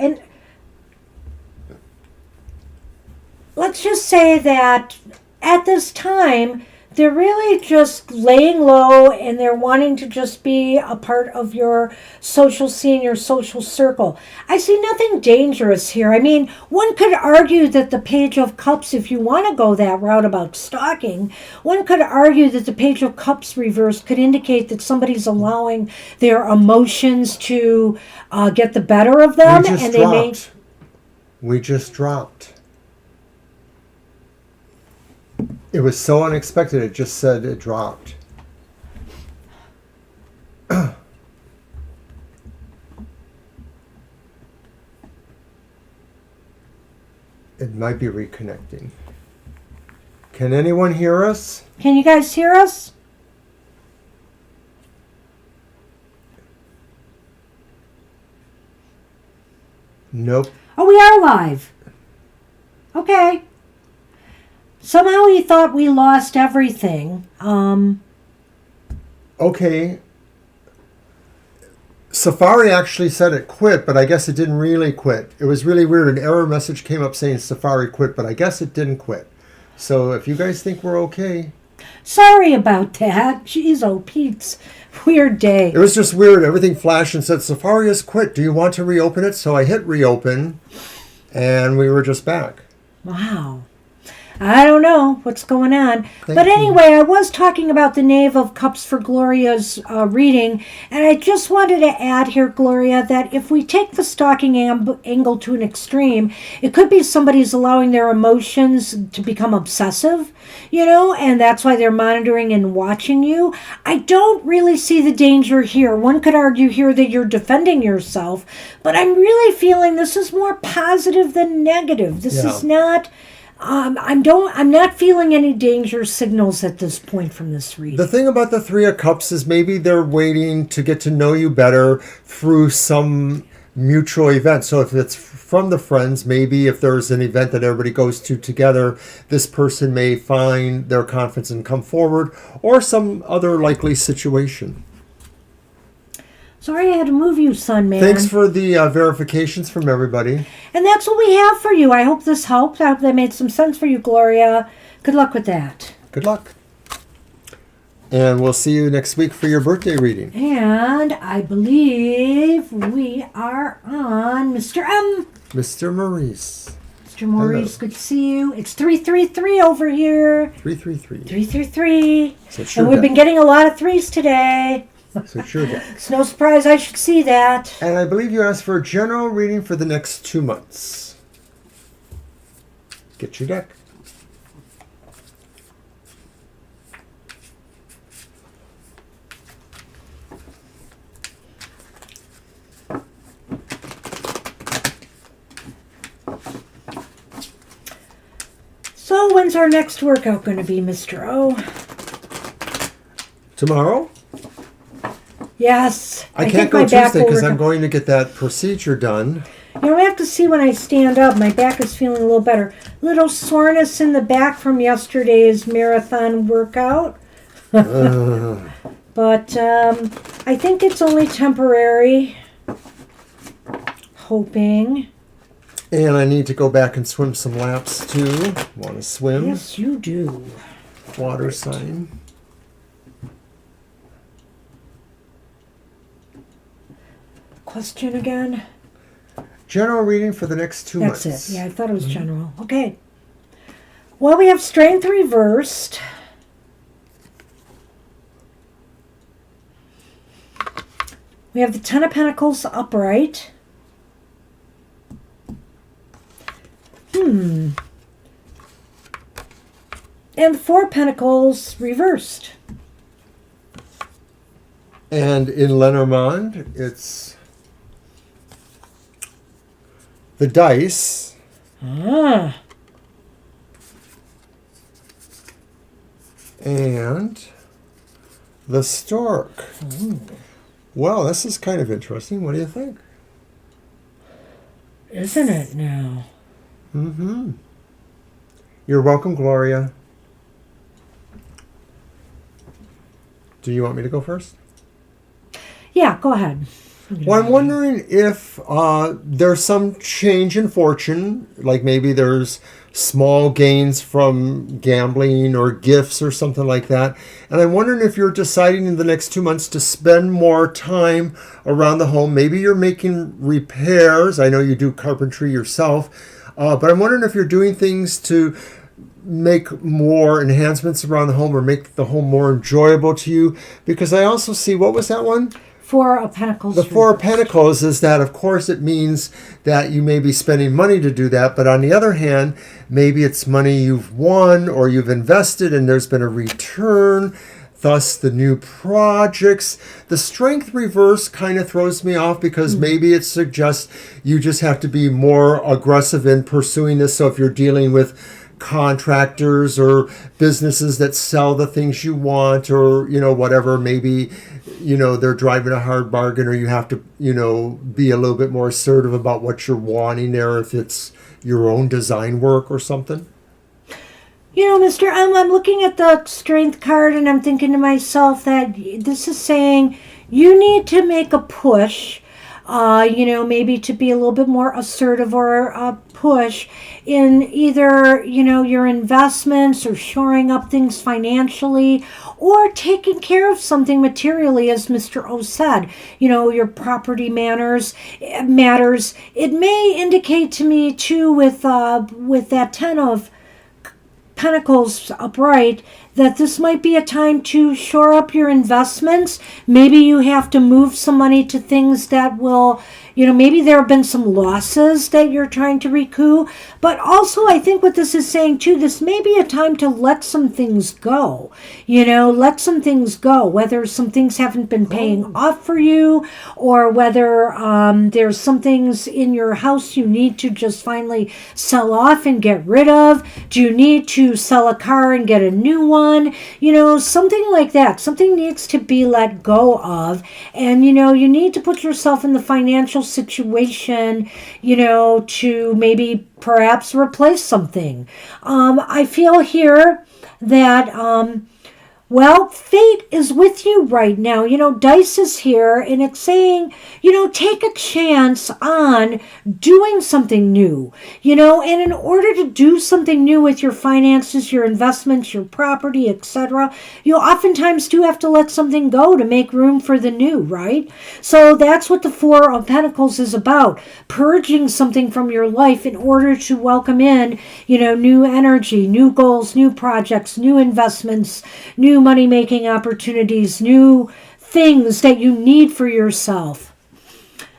that at this time, they're really just laying low and they're wanting to just be a part of your social scene, your social circle. I see nothing dangerous here. I mean, one could argue that the Page of Cups, if you want to go that route about stalking, one could argue that the Page of Cups reversed could indicate that somebody's allowing their emotions to get the better of them. We just dropped. It was so unexpected, it just said it dropped. It might be reconnecting. Can anyone hear us? Can you guys hear us? Nope. Oh, we are live. Okay. Somehow he thought we lost everything. Okay. Safari actually said it quit, but I guess it didn't really quit. It was really weird. An error message came up saying Safari quit, but I guess it didn't quit. So if you guys think we're okay. Sorry about that. Jeez, oh, Pete's weird day. It was just weird. Everything flashed and said, Safari has quit. Do you want to reopen it? So I hit reopen, and we were just back. Wow. I don't know what's going on. Thank you. Anyway, I was talking about the Knave of Cups for Gloria's reading, and I just wanted to add here, Gloria, that if we take the stalking angle to an extreme, it could be somebody's allowing their emotions to become obsessive, and that's why they're monitoring and watching you. I don't really see the danger here. One could argue here that you're defending yourself, but I'm really feeling this is more positive than negative. This is not... I'm not feeling any danger signals at this point from this reading. The thing about the Three of Cups is maybe they're waiting to get to know you better through some mutual event. So if it's from the friends, maybe if there's an event that everybody goes to together, this person may find their confidence and come forward, or some other likely situation. Sorry I had to move you, son, man. Thanks for the verifications from everybody. And that's what we have for you. I hope this helped. I hope that made some sense for you, Gloria. Good luck with that. Good luck. And we'll see you next week for your birthday reading. And I believe we are on Mr. M. Mr. Maurice. Mr. Maurice, Hello. good to see you. It's 333 over here. 333. 333. So sure And we've been getting a lot of threes today. So sure that. It's no surprise I should see that. And I believe you asked for a general reading for the next 2 months. Get your deck. So when's our next workout going to be, Mr. O? Tomorrow? Yes. I can't go Tuesday because I'm going to get that procedure done. I have to see when I stand up. My back is feeling a little better. Little soreness in the back from yesterday's marathon workout. But I think it's only temporary. Hoping. And I need to go back and swim some laps too. Want to swim? Yes, you do. Water sign. Question again? General reading for the next 2 months. That's it. Yeah, I thought it was general. Okay. Well, we have strength reversed. We have the Ten of Pentacles upright. And the Four of Pentacles reversed. And in Lenormand, it's the dice. and the stork. Well, this is kind of interesting. What do you think? Isn't it now? Mm-hmm. You're welcome, Gloria. Do you want me to go first? Yeah, go ahead. Well, I'm wondering if there's some change in fortune, like maybe there's small gains from gambling or gifts or something like that. And I'm wondering if you're deciding in the next 2 months to spend more time around the home. Maybe you're making repairs. I know you do carpentry yourself. But I'm wondering if you're doing things to make more enhancements around the home or make the home more enjoyable to you. Because I also see, what was that one? Four of Pentacles. The Four of Pentacles is that, of course, it means that you may be spending money to do that. But on the other hand, maybe it's money you've won or you've invested and there's been a return. Thus, the new projects. The Strength reverse kind of throws me off because maybe it suggests you just have to be more aggressive in pursuing this. So if you're dealing with contractors or businesses that sell the things you want or, whatever, maybe, they're driving a hard bargain or you have to, be a little bit more assertive about what you're wanting there if it's your own design work or something. Mr. I'm looking at the Strength card and I'm thinking to myself that this is saying you need to make a push, maybe to be a little bit more assertive or a push in either, your investments or shoring up things financially or taking care of something materially, as Mr. O said, your property matters. It may indicate to me too with that 10 of Pentacles upright that this might be a time to shore up your investments. Maybe you have to move some money to things that will, maybe there have been some losses that you're trying to recoup. But also, I think what this is saying too, this may be a time to let some things go. Let some things go, whether some things haven't been paying off for you or whether there's some things in your house you need to just finally sell off and get rid of. Do you need to sell a car and get a new one? Something like that. Something needs to be let go of. And, you need to put yourself in the financial situation, to maybe perhaps replace something. I feel here that, fate is with you right now. Dice is here and it's saying, take a chance on doing something new, and in order to do something new with your finances, your investments, your property, etc., you oftentimes do have to let something go to make room for the new, right? So that's what the Four of Pentacles is about, purging something from your life in order to welcome in, new energy, new goals, new projects, new investments, new money-making opportunities, new things that you need for yourself.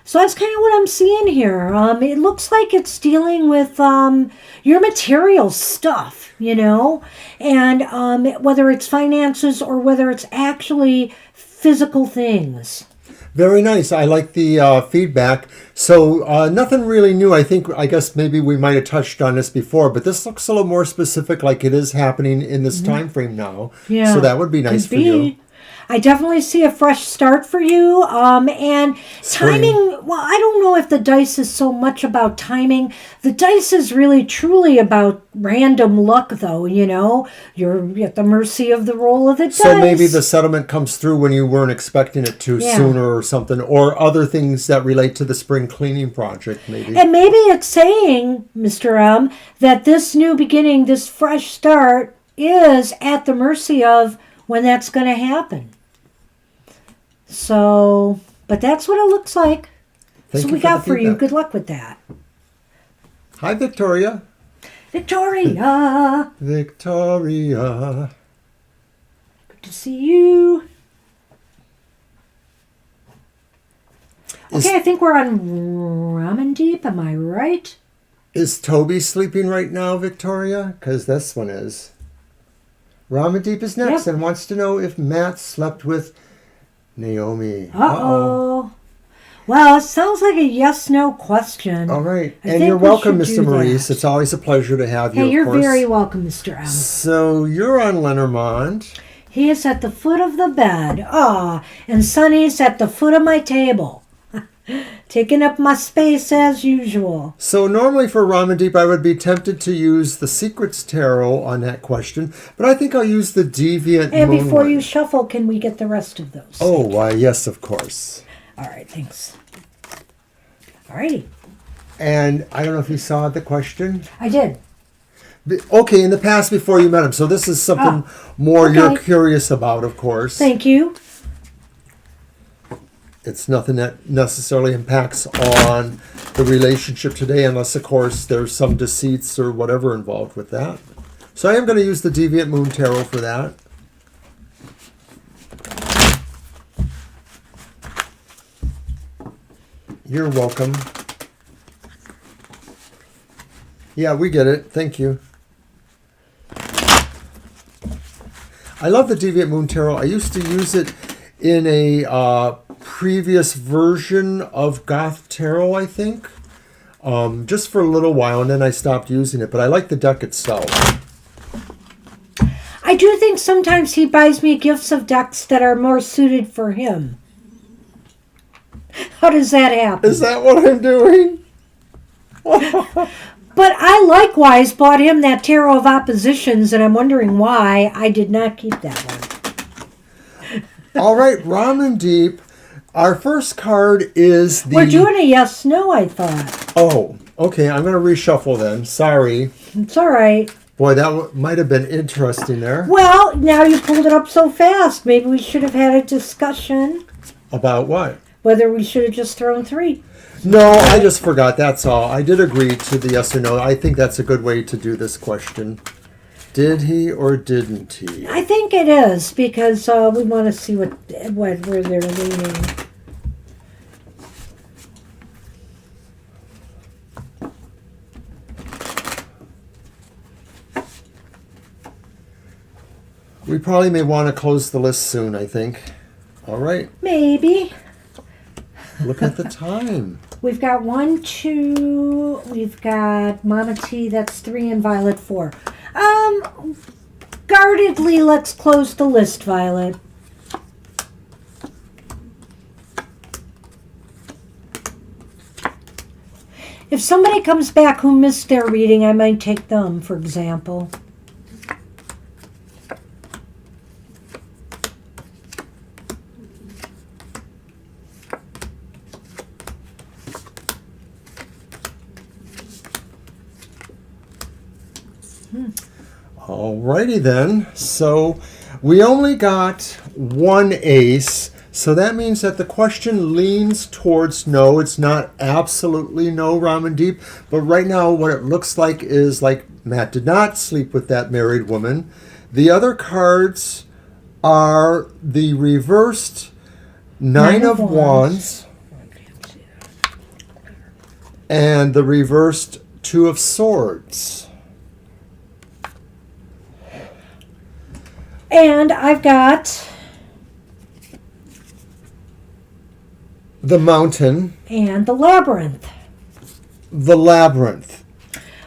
So that's kind of what I'm seeing here. It looks like it's dealing with your material stuff, and whether it's finances or whether it's actually physical things. Very nice. I like the feedback. So nothing really new. I guess maybe we might have touched on this before, but this looks a little more specific, like it is happening in this time frame now. Yeah, so that would be nice for you. I definitely see a fresh start for you. And timing, well, I don't know if the dice is so much about timing. The dice is really truly about random luck, though, You're at the mercy of the roll of the dice. So maybe the settlement comes through when you weren't expecting it to sooner or something, or other things that relate to the spring cleaning project, maybe. And maybe it's saying, Mr. M, that this new beginning, this fresh start, is at the mercy of when that's going to happen. So, but that's what it looks like. Thank so you we got for you. feedback. Good luck with that. Hi, Victoria. Victoria. Victoria. Good to see you. Okay, I think we're on Ramen Deep. Am I right? Is Toby sleeping right now, Victoria? Because this one is. Ramadeep is next and wants to know if Matt slept with Naomi. Uh-oh. Well, it sounds like a yes/no question. All right. I And think you're we welcome, should do Mr. Maurice. that. It's always a pleasure to have you, Hey, of you're course. very welcome, Mr. M. So you're on Lenormand. He is at the foot of the bed. And Sonny's at the foot of my table. Taking up my space as usual. So normally for Ramandeep, I would be tempted to use the Secrets Tarot on that question, but I think I'll use the Deviant And Moon before one. you shuffle, can we get the rest of those? Oh, why, yes, of course. All right, thanks. All righty. And I don't know if you saw the question. I did. Okay, in the past before you met him. So this is something more you're okay. curious about, of course. Thank you. It's nothing that necessarily impacts on the relationship today, unless, of course, there's some deceits or whatever involved with that. So I am going to use the Deviant Moon Tarot for that. You're welcome. Yeah, we get it. Thank you. I love the Deviant Moon Tarot. I used to use it in a previous version of Goth Tarot, I think. Just for a little while, and then I stopped using it. But I like the deck itself. I do think sometimes he buys me gifts of decks that are more suited for him. How does that happen? Is that what I'm doing? But I likewise bought him that Tarot of Oppositions, and I'm wondering why I did not keep that one. All right, Ramandeep. Our first card is the... We're doing a yes/no, I thought. Oh, okay. I'm going to reshuffle then. Sorry. It's all right. Boy, that might have been interesting there. Well, now you pulled it up so fast. Maybe we should have had a discussion About what? whether we should have just thrown 3. No, I just forgot. That's all. I did agree to the yes or no. I think that's a good way to do this question. Did he or didn't he? I think it is because we want to see where they're leaning. We probably may want to close the list soon, I think. All right. Maybe. Look at the time. We've got 1, 2. We've got Mama T. That's 3 and Violet 4. Guardedly, let's close the list, Violet. If somebody comes back who missed their reading, I might take them, for example. Alrighty then. So we only got 1 ace. So that means that the question leans towards no. It's not absolutely no, Ramandeep. But right now what it looks like is like Matt did not sleep with that married woman. The other cards are the reversed Nine of Wands and the reversed Two of Swords. And I've got The Mountain. and the Labyrinth. The Labyrinth.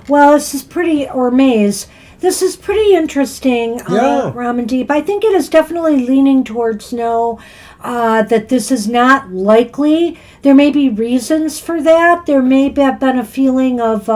Well, this is pretty, or Maze. This is pretty interesting, Yeah. Ramandeep. I think it is definitely leaning towards no, that this is not likely. There may be reasons for that. There may have been a feeling of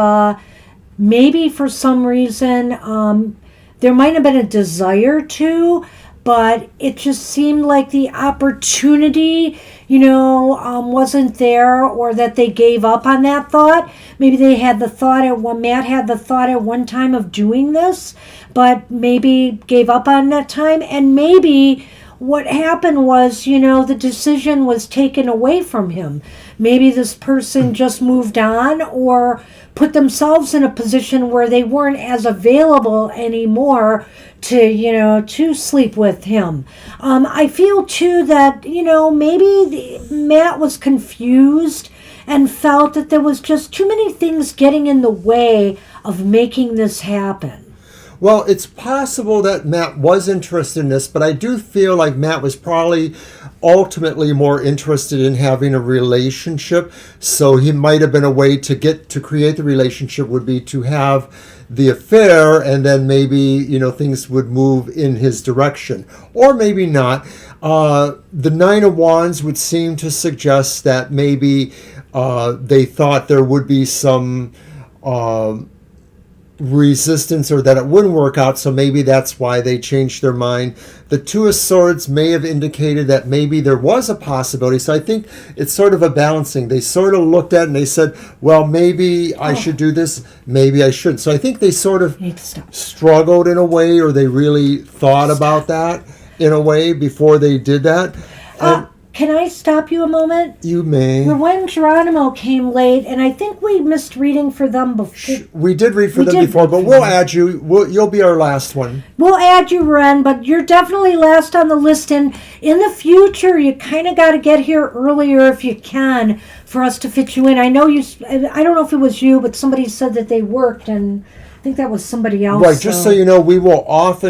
maybe for some reason there might have been a desire to, but it just seemed like the opportunity, wasn't there, or that they gave up on that thought. Maybe they had the thought Matt had the thought at one time of doing this, but maybe gave up on that time. And maybe what happened was, the decision was taken away from him. Maybe this person just moved on or put themselves in a position where they weren't as available anymore to sleep with him. I feel too that, maybe Matt was confused and felt that there was just too many things getting in the way of making this happen. Well, it's possible that Matt was interested in this, but I do feel like Matt was probably ultimately more interested in having a relationship. So he might have been a way to create the relationship would be to have the affair, and then maybe, things would move in his direction, or maybe not. The Nine of Wands would seem to suggest that maybe they thought there would be some resistance, or that it wouldn't work out, so maybe that's why they changed their mind. The Two of Swords may have indicated that maybe there was a possibility, so I think it's sort of a balancing. They sort of looked at it and they said, well, maybe I should do this, maybe I shouldn't. So I think they sort of struggled in a way, or they really thought about that in a way before they did that. Can I stop you a moment? You may. When Geronimo came late, and I think we missed reading for them before. We did read for them before, but we'll add you. You'll be our last one. We'll add you, Ren, but you're definitely last on the list. And in the future, you kind of got to get here earlier if you can for us to fit you in. I know you. I don't know if it was you, but somebody said that they worked, and I think that was somebody else. Right. Just so you know, we will often